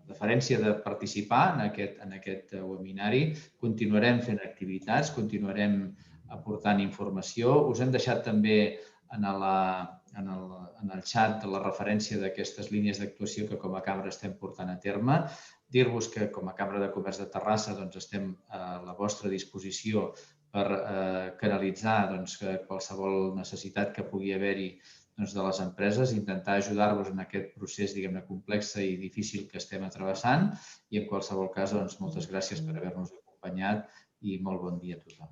deferència de participar en aquest webinari. Continuarem fent activitats, continuarem aportant informació. Us hem deixat també en el xat la referència d'aquestes línies d'actuació que com a cambra estem portant a terme. Dir-vos que com a Cambra de Comerç de Terrassa estem a la vostra disposició per canalitzar qualsevol necessitat que pugui haver-hi de les empreses, intentar ajudar-vos en aquest procés complex i difícil que estem travessant i en qualsevol cas moltes gràcies per haver-nos acompanyat i molt bon dia a tothom.